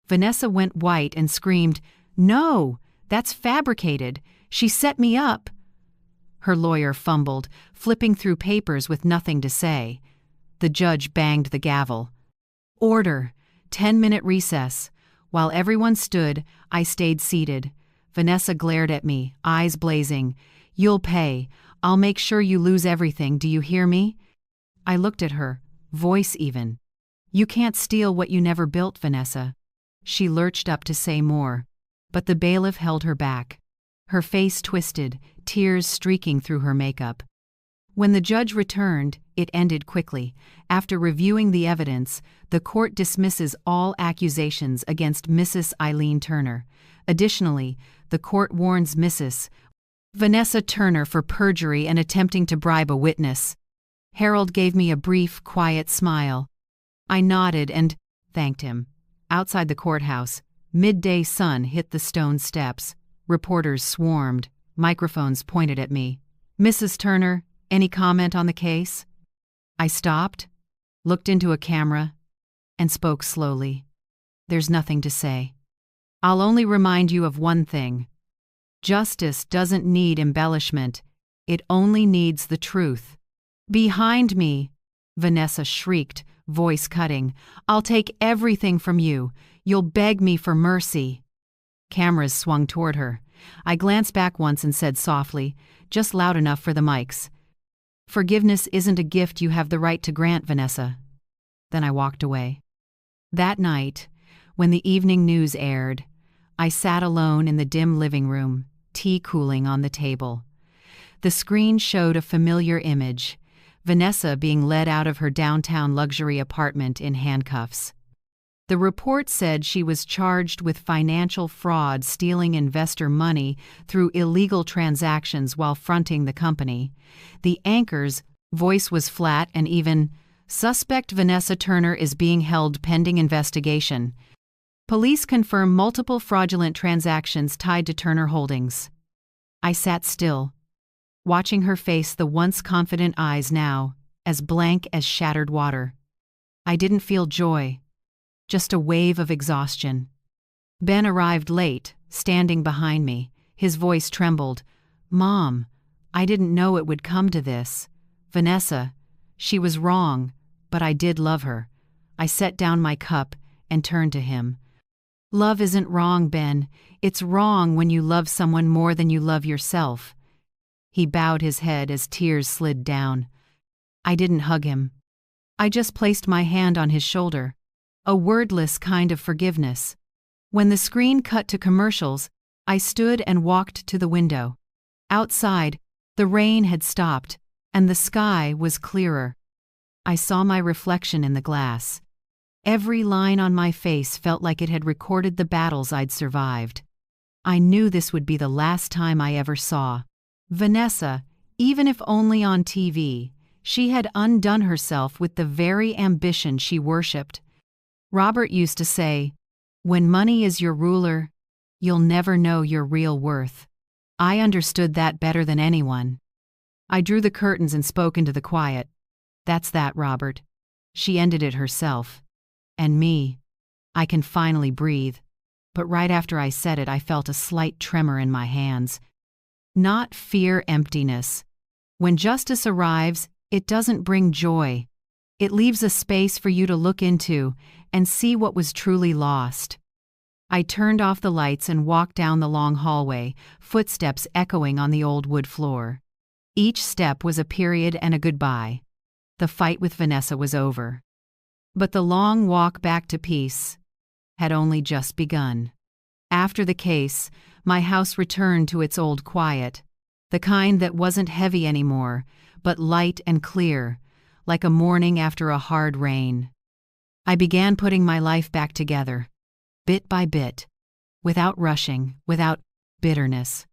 Speaker 1: Vanessa went white and screamed, "No! That's fabricated! She set me up!" Her lawyer fumbled, flipping through papers with nothing to say. The judge banged the gavel. "Order! 10-minute recess." While everyone stood, I stayed seated. Vanessa glared at me, eyes blazing. "You'll pay. I'll make sure you lose everything, do you hear me?" I looked at her, voice even. "You can't steal what you never built, Vanessa." She lurched up to say more, but the bailiff held her back. Her face twisted, tears streaking through her makeup. When the judge returned, it ended quickly. After reviewing the evidence, the court dismisses all accusations against Mrs. Eileen Turner. Additionally, the court warns Mrs. Vanessa Turner for perjury and attempting to bribe a witness. Harold gave me a brief, quiet smile. I nodded and thanked him. Outside the courthouse, midday sun hit the stone steps. Reporters swarmed, microphones pointed at me. "Mrs. Turner, any comment on the case?" I stopped, looked into a camera, and spoke slowly. "There's nothing to say. I'll only remind you of one thing. Justice doesn't need embellishment. It only needs the truth." "Behind me!" Vanessa shrieked, voice cutting. "I'll take everything from you. You'll beg me for mercy." Cameras swung toward her. I glanced back once and said softly, just loud enough for the mics, "Forgiveness isn't a gift you have the right to grant, Vanessa." Then I walked away. That night, when the evening news aired, I sat alone in the dim living room, tea cooling on the table. The screen showed a familiar image, Vanessa being led out of her downtown luxury apartment in handcuffs. The report said she was charged with financial fraud, stealing investor money through illegal transactions while fronting the company. The anchor's voice was flat and even, "Suspect Vanessa Turner is being held pending investigation. Police confirm multiple fraudulent transactions tied to Turner Holdings." I sat still, watching her face, the once confident eyes now as blank as shattered water. I didn't feel joy, just a wave of exhaustion. Ben arrived late, standing behind me. His voice trembled. "Mom, I didn't know it would come to this. Vanessa, she was wrong, but I did love her." I set down my cup and turned to him. "Love isn't wrong, Ben. It's wrong when you love someone more than you love yourself." He bowed his head as tears slid down. I didn't hug him. I just placed my hand on his shoulder. A wordless kind of forgiveness. When the screen cut to commercials, I stood and walked to the window. Outside, the rain had stopped, and the sky was clearer. I saw my reflection in the glass. Every line on my face felt like it had recorded the battles I'd survived. I knew this would be the last time I ever saw Vanessa, even if only on TV. She had undone herself with the very ambition she worshipped. Robert used to say, "When money is your ruler, you'll never know your real worth." I understood that better than anyone. I drew the curtains and spoke into the quiet. "That's that, Robert. She ended it herself. And me. I can finally breathe." But right after I said it, I felt a slight tremor in my hands. Not fear, emptiness. When justice arrives, it doesn't bring joy. It leaves a space for you to look into and see what was truly lost. I turned off the lights and walked down the long hallway, footsteps echoing on the old wood floor. Each step was a period and a goodbye. The fight with Vanessa was over. But the long walk back to peace had only just begun. After the case, my house returned to its old quiet, the kind that wasn't heavy anymore, but light and clear, like a morning after a hard rain. I began putting my life back together, bit by bit, without rushing, without bitterness.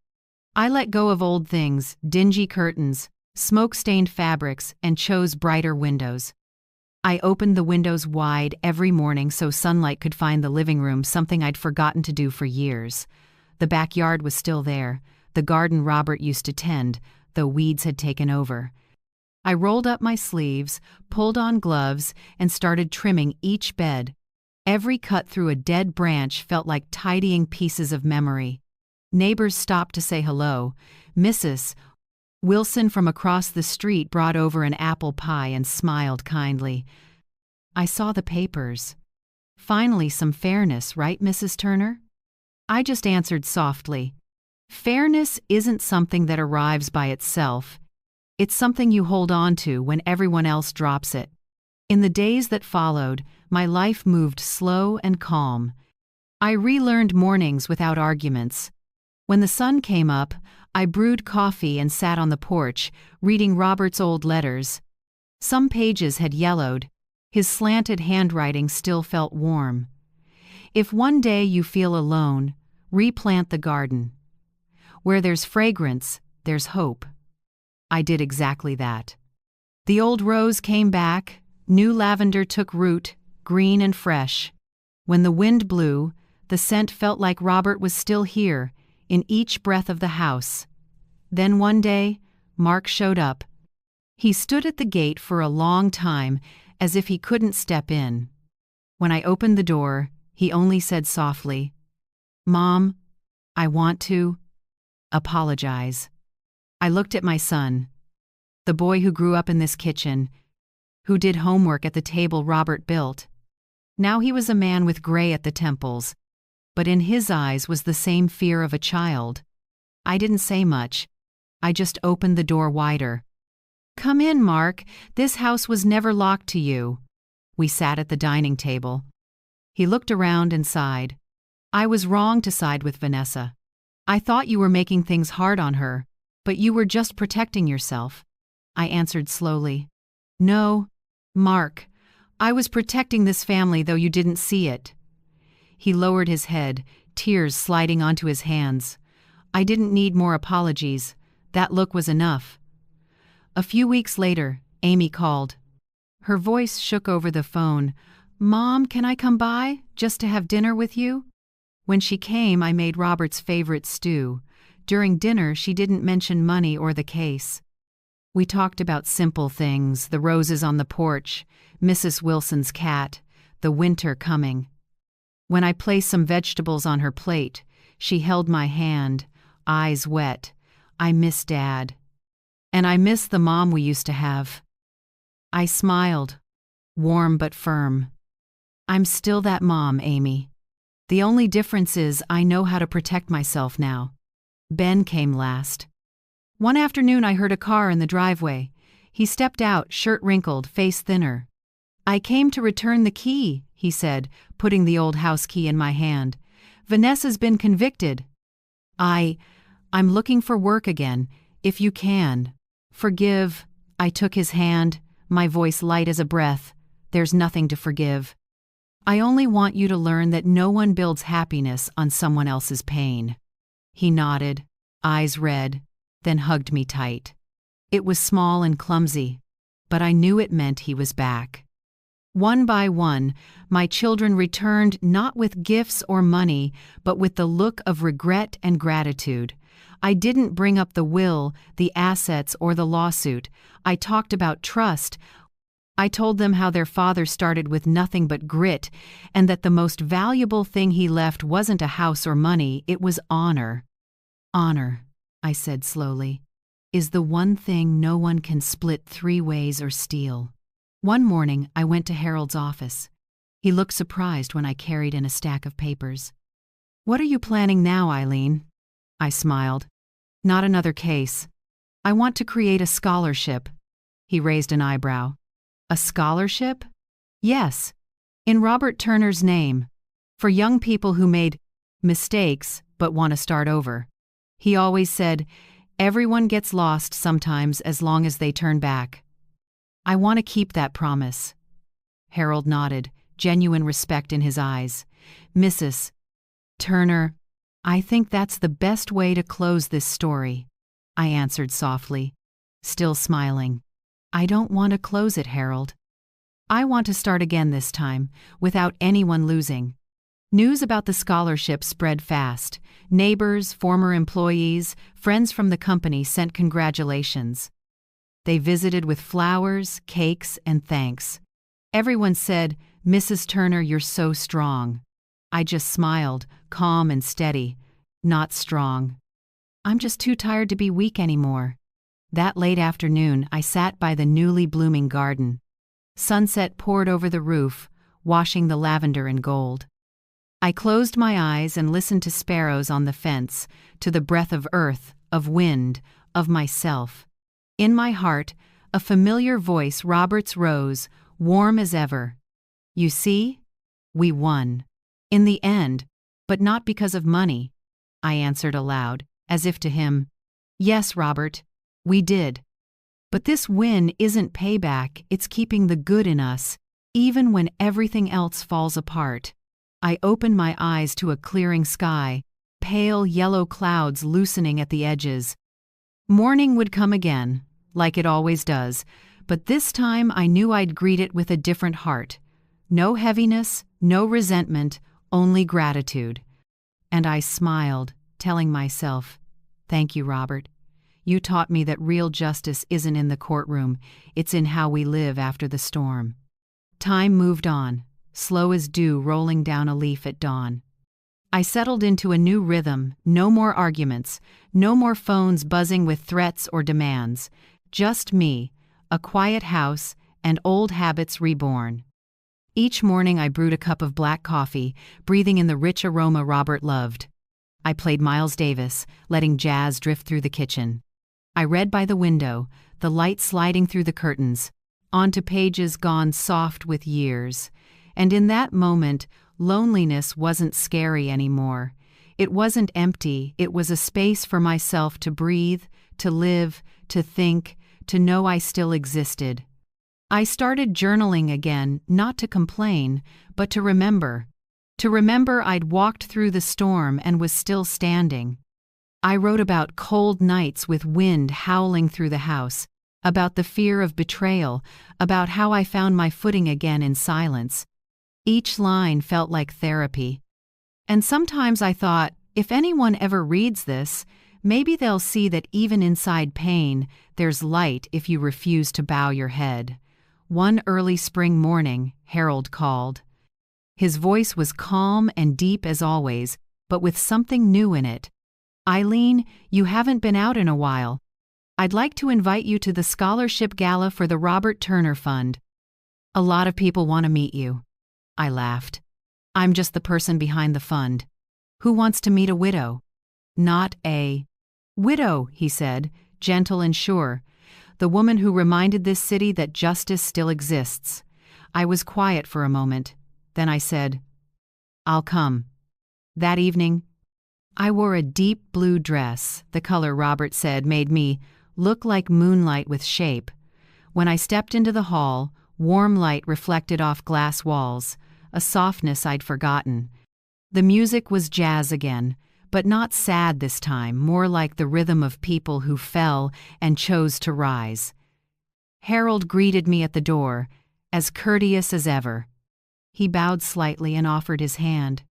Speaker 1: I let go of old things, dingy curtains, smoke-stained fabrics, and chose brighter windows. I opened the windows wide every morning so sunlight could find the living room, something I'd forgotten to do for years. The backyard was still there, the garden Robert used to tend, though weeds had taken over. I rolled up my sleeves, pulled on gloves, and started trimming each bed. Every cut through a dead branch felt like tidying pieces of memory. Neighbors stopped to say hello. Mrs. Wilson from across the street brought over an apple pie and smiled kindly. I saw the papers. "Finally some fairness, right, Mrs. Turner?" I just answered softly. Fairness isn't something that arrives by itself. It's something you hold on to when everyone else drops it. In the days that followed, my life moved slow and calm. I relearned mornings without arguments. When the sun came up, I brewed coffee and sat on the porch, reading Robert's old letters. Some pages had yellowed. His slanted handwriting still felt warm. If one day you feel alone, replant the garden. Where there's fragrance, there's hope. I did exactly that. The old rose came back, new lavender took root, green and fresh. When the wind blew, the scent felt like Robert was still here, in each breath of the house. Then one day, Mark showed up. He stood at the gate for a long time, as if he couldn't step in. When I opened the door, he only said softly, "Mom, I want to apologize." I looked at my son, the boy who grew up in this kitchen, who did homework at the table Robert built. Now he was a man with gray at the temples, but in his eyes was the same fear of a child. I didn't say much. I just opened the door wider. "Come in, Mark. This house was never locked to you." We sat at the dining table. He looked around and sighed. "I was wrong to side with Vanessa. I thought you were making things hard on her, but you were just protecting yourself." I answered slowly. "No, Mark. I was protecting this family, though you didn't see it." He lowered his head, tears sliding onto his hands. I didn't need more apologies. That look was enough. A few weeks later, Amy called. Her voice shook over the phone. "Mom, can I come by, just to have dinner with you?" When she came, I made Robert's favorite stew. During dinner, she didn't mention money or the case. We talked about simple things, the roses on the porch, Mrs. Wilson's cat, the winter coming. When I placed some vegetables on her plate, she held my hand, eyes wet. "I miss Dad. And I miss the mom we used to have." I smiled, warm but firm. "I'm still that mom, Amy. The only difference is I know how to protect myself now." Ben came last. One afternoon I heard a car in the driveway. He stepped out, shirt wrinkled, face thinner. "I came to return the key," he said, putting the old house key in my hand. "Vanessa's been convicted. I'm looking for work again, if you can. Forgive." I took his hand, my voice light as a breath. "There's nothing to forgive. I only want you to learn that no one builds happiness on someone else's pain." He nodded, eyes red, then hugged me tight. It was small and clumsy, but I knew it meant he was back. One by one, my children returned not with gifts or money, but with the look of regret and gratitude. I didn't bring up the will, the assets, or the lawsuit. I talked about trust. I told them how their father started with nothing but grit, and that the most valuable thing he left wasn't a house or money, it was honor. Honor, I said slowly, is the one thing no one can split 3 ways or steal. One morning, I went to Harold's office. He looked surprised when I carried in a stack of papers. "What are you planning now, Eileen?" I smiled. "Not another case. I want to create a scholarship." He raised an eyebrow. "A scholarship?" "Yes, in Robert Turner's name, for young people who made mistakes but want to start over. He always said, everyone gets lost sometimes as long as they turn back. I want to keep that promise." Harold nodded, genuine respect in his eyes. "Mrs. Turner, I think that's the best way to close this story," I answered softly, still smiling. "I don't want to close it, Harold. I want to start again this time, without anyone losing." News about the scholarship spread fast. Neighbors, former employees, friends from the company sent congratulations. They visited with flowers, cakes, and thanks. Everyone said, "Mrs. Turner, you're so strong." I just smiled, calm and steady. "Not strong. I'm just too tired to be weak anymore." That late afternoon, I sat by the newly blooming garden. Sunset poured over the roof, washing the lavender in gold. I closed my eyes and listened to sparrows on the fence, to the breath of earth, of wind, of myself. In my heart, a familiar voice, Robert's rose, warm as ever. "You see? We won. In the end, but not because of money," I answered aloud, as if to him. "Yes, Robert, we did. But this win isn't payback, it's keeping the good in us, even when everything else falls apart." I opened my eyes to a clearing sky, pale yellow clouds loosening at the edges. Morning would come again, like it always does, but this time I knew I'd greet it with a different heart. No heaviness, no resentment, only gratitude. And I smiled, telling myself, "Thank you, Robert. You taught me that real justice isn't in the courtroom, it's in how we live after the storm." Time moved on, slow as dew rolling down a leaf at dawn. I settled into a new rhythm, no more arguments, no more phones buzzing with threats or demands. Just me, a quiet house, and old habits reborn. Each morning I brewed a cup of black coffee, breathing in the rich aroma Robert loved. I played Miles Davis, letting jazz drift through the kitchen. I read by the window, the light sliding through the curtains, onto pages gone soft with years. And in that moment, loneliness wasn't scary anymore. It wasn't empty, it was a space for myself to breathe, to live, to think, to know I still existed. I started journaling again, not to complain, but to remember. To remember I'd walked through the storm and was still standing. I wrote about cold nights with wind howling through the house, about the fear of betrayal, about how I found my footing again in silence. Each line felt like therapy. And sometimes I thought, if anyone ever reads this, maybe they'll see that even inside pain, there's light if you refuse to bow your head. One early spring morning, Harold called. His voice was calm and deep as always, but with something new in it. "Eileen, you haven't been out in a while. I'd like to invite you to the scholarship gala for the Robert Turner Fund. A lot of people want to meet you." I laughed. "I'm just the person behind the fund. Who wants to meet a widow?" "Not a widow," he said, gentle and sure. "The woman who reminded this city that justice still exists." I was quiet for a moment. Then I said, "I'll come." That evening, I wore a deep blue dress. The color, Robert said, made me look like moonlight with shape. When I stepped into the hall, warm light reflected off glass walls, a softness I'd forgotten. The music was jazz again, but not sad this time, more like the rhythm of people who fell and chose to rise. Harold greeted me at the door, as courteous as ever. He bowed slightly and offered his hand.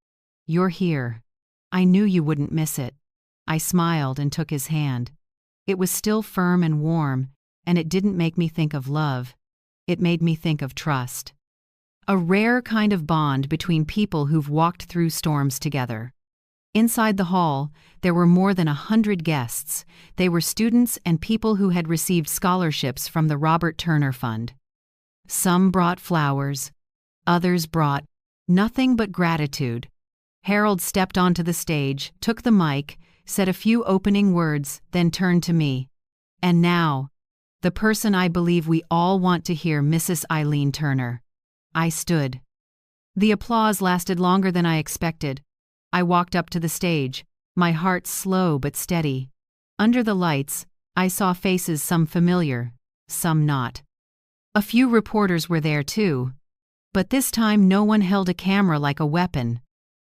Speaker 1: "You're here. I knew you wouldn't miss it." I smiled and took his hand. It was still firm and warm, and it didn't make me think of love. It made me think of trust. A rare kind of bond between people who've walked through storms together. Inside the hall, there were more than 100 guests. They were students and people who had received scholarships from the Robert Turner Fund. Some brought flowers. Others brought nothing but gratitude. Harold stepped onto the stage, took the mic, said a few opening words, then turned to me. "And now, the person I believe we all want to hear, Mrs. Eileen Turner." I stood. The applause lasted longer than I expected. I walked up to the stage, my heart slow but steady. Under the lights, I saw faces, some familiar, some not. A few reporters were there too. But this time no one held a camera like a weapon.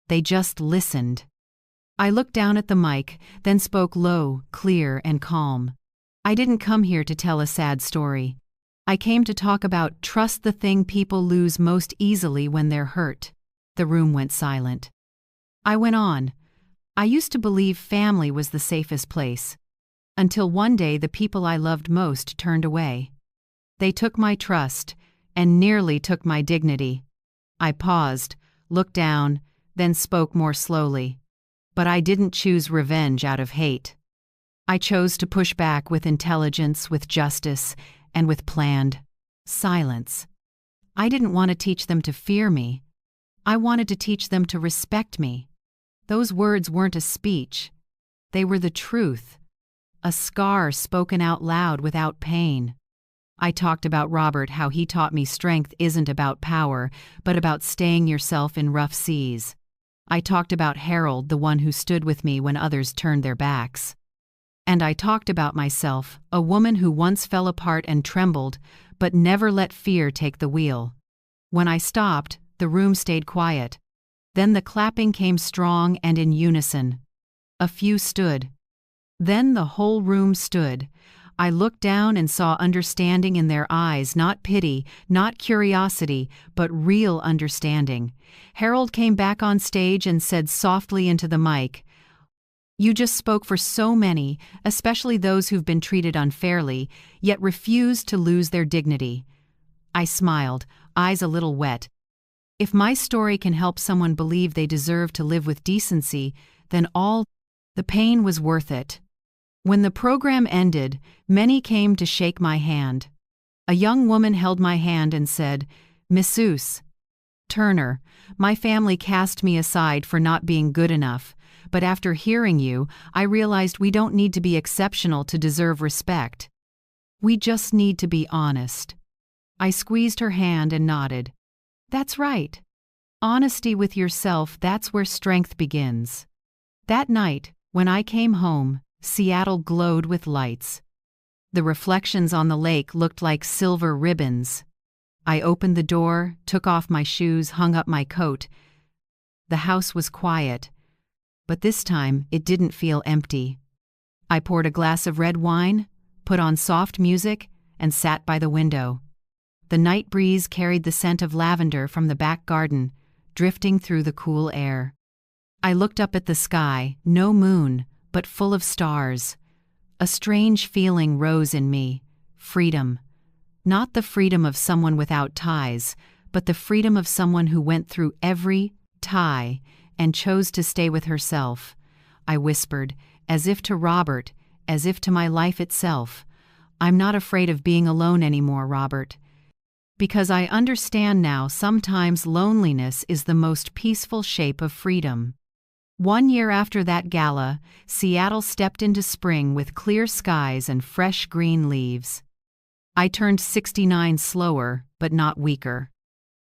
Speaker 1: They just listened. I looked down at the mic, then spoke low, clear, and calm. "I didn't come here to tell a sad story. I came to talk about trust, the thing people lose most easily when they're hurt." The room went silent. I went on. "I used to believe family was the safest place. Until one day the people I loved most turned away. They took my trust, and nearly took my dignity." I paused, looked down, then spoke more slowly. "But I didn't choose revenge out of hate. I chose to push back with intelligence, with justice, and with planned silence. I didn't want to teach them to fear me. I wanted to teach them to respect me. Those words weren't a speech. They were the truth. A scar spoken out loud without pain. I talked about Robert, how he taught me strength isn't about power, but about staying yourself in rough seas. I talked about Harold, the one who stood with me when others turned their backs. And I talked about myself, a woman who once fell apart and trembled, but never let fear take the wheel. When I stopped, the room stayed quiet. Then the clapping came strong and in unison. A few stood. Then the whole room stood. I looked down and saw understanding in their eyes, not pity, not curiosity, but real understanding. Harold came back on stage and said softly into the mic, "You just spoke for so many, especially those who've been treated unfairly, yet refused to lose their dignity." I smiled, eyes a little wet. If my story can help someone believe they deserve to live with decency, then all the pain was worth it. When the program ended, many came to shake my hand. A young woman held my hand and said, "Mrs. Turner, my family cast me aside for not being good enough, but after hearing you, I realized we don't need to be exceptional to deserve respect. We just need to be honest." I squeezed her hand and nodded. "That's right. Honesty with yourself, that's where strength begins." That night, when I came home, Seattle glowed with lights. The reflections on the lake looked like silver ribbons. I opened the door, took off my shoes, hung up my coat. The house was quiet, but this time it didn't feel empty. I poured a glass of red wine, put on soft music, and sat by the window. The night breeze carried the scent of lavender from the back garden, drifting through the cool air. I looked up at the sky, no moon, but full of stars. A strange feeling rose in me, freedom. Not the freedom of someone without ties, but the freedom of someone who went through every tie and chose to stay with herself. I whispered, as if to Robert, as if to my life itself, "I'm not afraid of being alone anymore, Robert. Because I understand now sometimes loneliness is the most peaceful shape of freedom." 1 year after that gala, Seattle stepped into spring with clear skies and fresh green leaves. I turned 69 slower, but not weaker.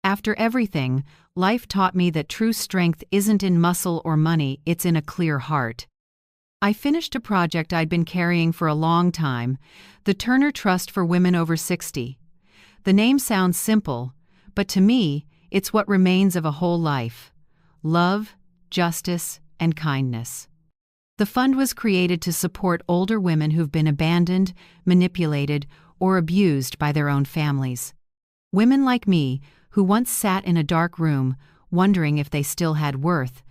Speaker 1: After everything, life taught me that true strength isn't in muscle or money, it's in a clear heart. I finished a project I'd been carrying for a long time, the Turner Trust for Women Over 60. The name sounds simple, but to me, it's what remains of a whole life: love, justice, and kindness. The fund was created to support older women who've been abandoned, manipulated, or abused by their own families. Women like me, who once sat in a dark room, wondering if they still had worth.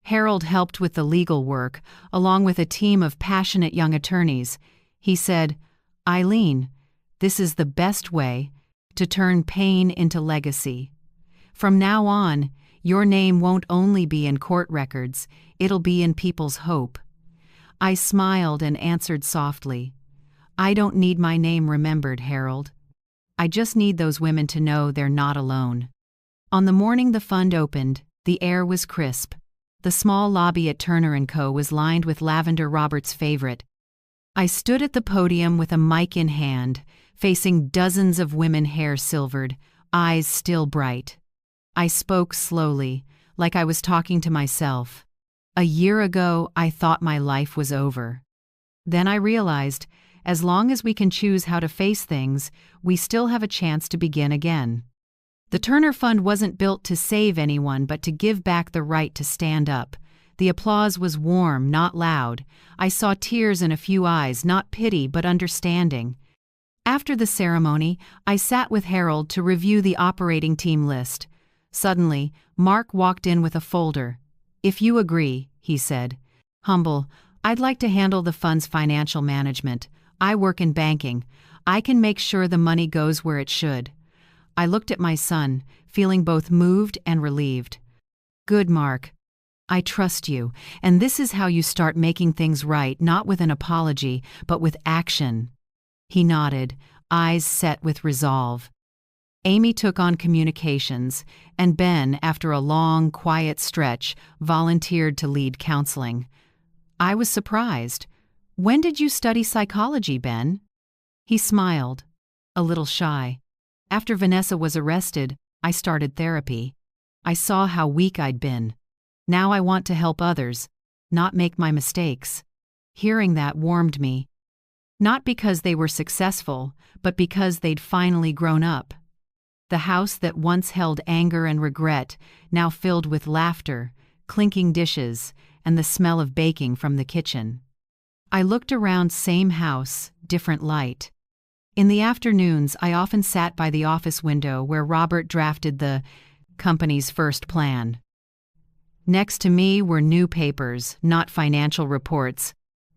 Speaker 1: Harold helped with the legal work, along with a team of passionate young attorneys. He said, "Eileen, this is the best way to turn pain into legacy. From now on, your name won't only be in court records, it'll be in people's hope." I smiled and answered softly, "I don't need my name remembered, Harold. I just need those women to know they're not alone." On the morning the fund opened, the air was crisp. The small lobby at Turner & Co. was lined with lavender, Robert's favorite. I stood at the podium with a mic in hand, facing dozens of women, hair silvered, eyes still bright. I spoke slowly, like I was talking to myself. A year ago, I thought my life was over. Then I realized, as long as we can choose how to face things, we still have a chance to begin again. The Turner Fund wasn't built to save anyone but to give back the right to stand up. The applause was warm, not loud. I saw tears in a few eyes, not pity but understanding. After the ceremony, I sat with Harold to review the operating team list. Suddenly, Mark walked in with a folder. "If you agree," he said. "Humble, I'd like to handle the fund's financial management. I work in banking. I can make sure the money goes where it should." I looked at my son, feeling both moved and relieved. "Good, Mark. I trust you, and this is how you start making things right, not with an apology, but with action." He nodded, eyes set with resolve. Amy took on communications, and Ben, after a long, quiet stretch, volunteered to lead counseling. I was surprised. "When did you study psychology, Ben?" He smiled, a little shy. "After Vanessa was arrested, I started therapy. I saw how weak I'd been. Now I want to help others, not make my mistakes." Hearing that warmed me. Not because they were successful, but because they'd finally grown up. The house that once held anger and regret now filled with laughter, clinking dishes, and the smell of baking from the kitchen. I looked around, same house, different light. In the afternoons, I often sat by the office window where Robert drafted the company's first plan. Next to me were new papers, not financial reports,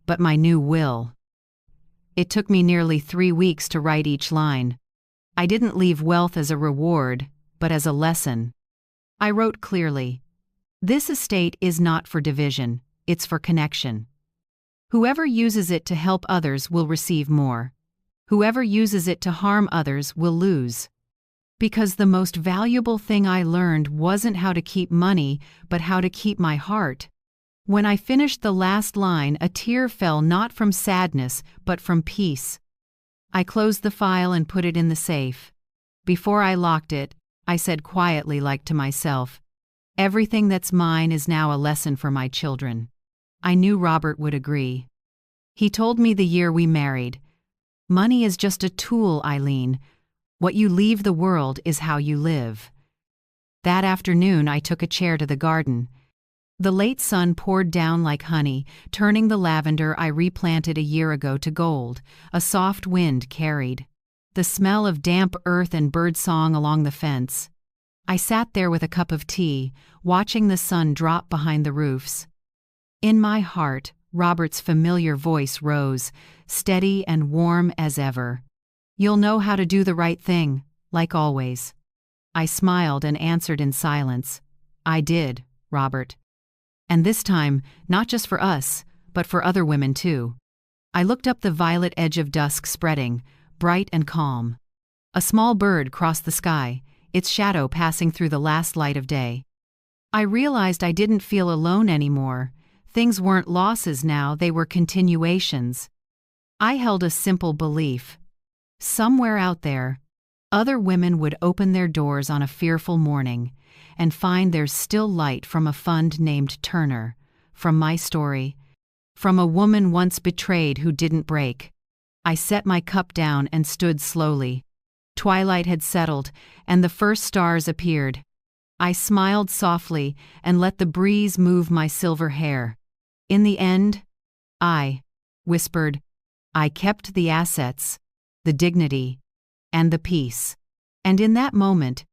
Speaker 1: but my new will. It took me nearly 3 weeks to write each line. I didn't leave wealth as a reward, but as a lesson. I wrote clearly, "This estate is not for division, it's for connection. Whoever uses it to help others will receive more. Whoever uses it to harm others will lose." Because the most valuable thing I learned wasn't how to keep money, but how to keep my heart. When I finished the last line, a tear fell, not from sadness, but from peace. I closed the file and put it in the safe. Before I locked it, I said quietly, like to myself, "Everything that's mine is now a lesson for my children." I knew Robert would agree. He told me the year we married, "Money is just a tool, Eileen. What you leave the world is how you live." That afternoon, I took a chair to the garden. The late sun poured down like honey, turning the lavender I replanted a year ago to gold. A soft wind carried the smell of damp earth and birdsong along the fence. I sat there with a cup of tea, watching the sun drop behind the roofs. In my heart, Robert's familiar voice rose, steady and warm as ever. "You'll know how to do the right thing, like always." I smiled and answered in silence, "I did, Robert. And this time, not just for us, but for other women too." I looked up, the violet edge of dusk spreading, bright and calm. A small bird crossed the sky, its shadow passing through the last light of day. I realized I didn't feel alone anymore. Things weren't losses now, they were continuations. I held a simple belief. Somewhere out there, other women would open their doors on a fearful morning and find there's still light from a fund named Turner, from my story, from a woman once betrayed who didn't break. I set my cup down and stood slowly. Twilight had settled, and the first stars appeared. I smiled softly and let the breeze move my silver hair. In the end, I whispered, I kept the assets, the dignity, and the peace. And in that moment,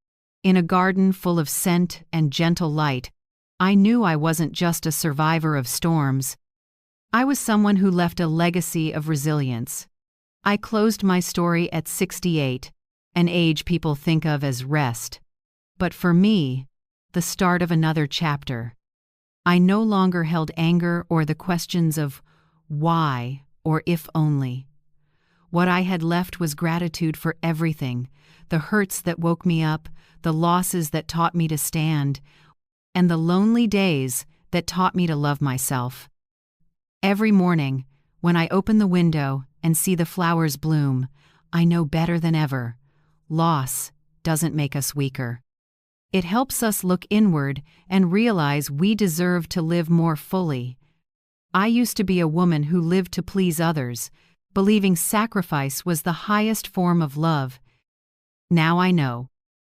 Speaker 1: in a garden full of scent and gentle light, I knew I wasn't just a survivor of storms. I was someone who left a legacy of resilience. I closed my story at 68, an age people think of as rest. But for me, the start of another chapter. I no longer held anger or the questions of why or if only. What I had left was gratitude for everything, the hurts that woke me up, the losses that taught me to stand, and the lonely days that taught me to love myself. Every morning, when I open the window and see the flowers bloom, I know better than ever, loss doesn't make us weaker. It helps us look inward and realize we deserve to live more fully. I used to be a woman who lived to please others, believing sacrifice was the highest form of love. Now I know,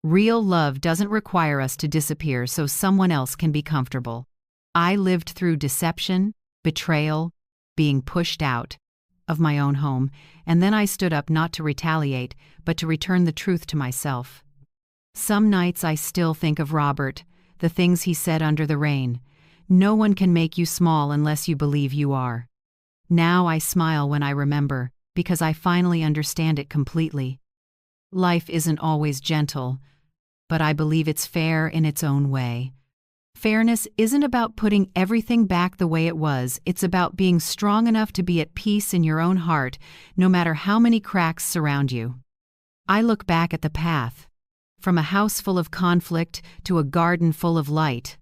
Speaker 1: real love doesn't require us to disappear so someone else can be comfortable. I lived through deception, betrayal, being pushed out of my own home, and then I stood up not to retaliate, but to return the truth to myself. Some nights I still think of Robert, the things he said under the rain. No one can make you small unless you believe you are. Now I smile when I remember, because I finally understand it completely. Life isn't always gentle, but I believe it's fair in its own way. Fairness isn't about putting everything back the way it was, it's about being strong enough to be at peace in your own heart, no matter how many cracks surround you. I look back at the path, from a house full of conflict to a garden full of light,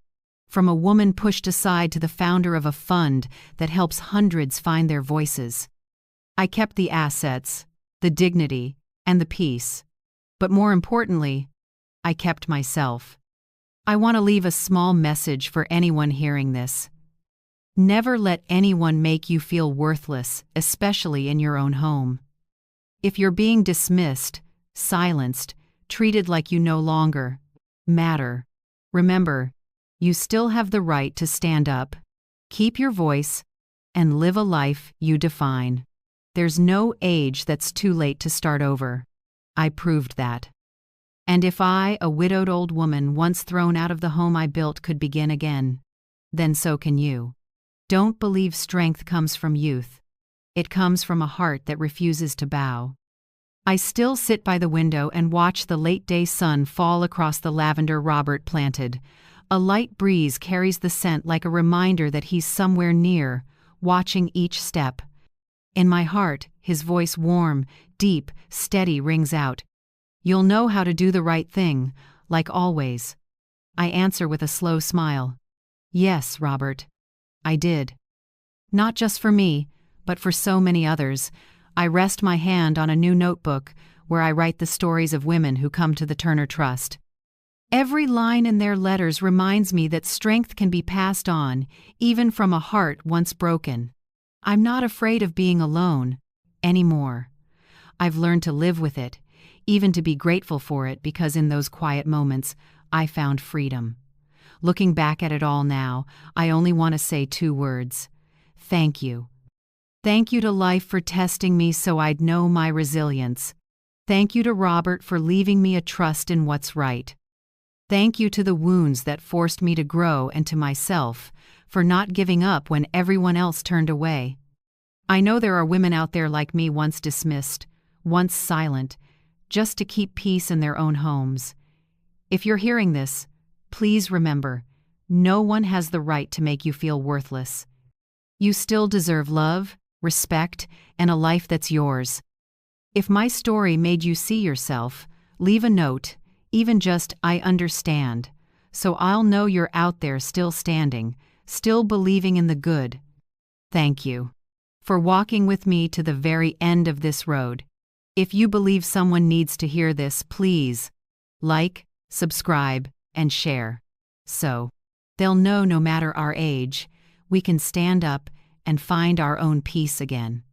Speaker 1: from a woman pushed aside to the founder of a fund that helps hundreds find their voices. I kept the assets, the dignity, and the peace, but more importantly, I kept myself. I want to leave a small message for anyone hearing this. Never let anyone make you feel worthless, especially in your own home. If you're being dismissed, silenced, treated like you no longer matter, remember, you still have the right to stand up, keep your voice, and live a life you define. There's no age that's too late to start over. I proved that. And if I, a widowed old woman once thrown out of the home I built, could begin again, then so can you. Don't believe strength comes from youth. It comes from a heart that refuses to bow. I still sit by the window and watch the late-day sun fall across the lavender Robert planted. A light breeze carries the scent like a reminder that he's somewhere near, watching each step. In my heart, his voice warm, deep, steady rings out. You'll know how to do the right thing, like always. I answer with a slow smile. Yes, Robert. I did. Not just for me, but for so many others. I rest my hand on a new notebook where I write the stories of women who come to the Turner Trust. Every line in their letters reminds me that strength can be passed on, even from a heart once broken. I'm not afraid of being alone anymore. I've learned to live with it, even to be grateful for it, because in those quiet moments, I found freedom. Looking back at it all now, I only want to say 2 words. Thank you. Thank you to life for testing me so I'd know my resilience. Thank you to Robert for leaving me a trust in what's right. Thank you to the wounds that forced me to grow, and to myself for not giving up when everyone else turned away. I know there are women out there like me, once dismissed, once silent, just to keep peace in their own homes. If you're hearing this, please remember, no one has the right to make you feel worthless. You still deserve love, respect, and a life that's yours. If my story made you see yourself, leave a note, even just "I understand," so I'll know you're out there still standing, still believing in the good. Thank you for walking with me to the very end of this road. If you believe someone needs to hear this, please like, subscribe, and share, so they'll know no matter our age, we can stand up and find our own peace again.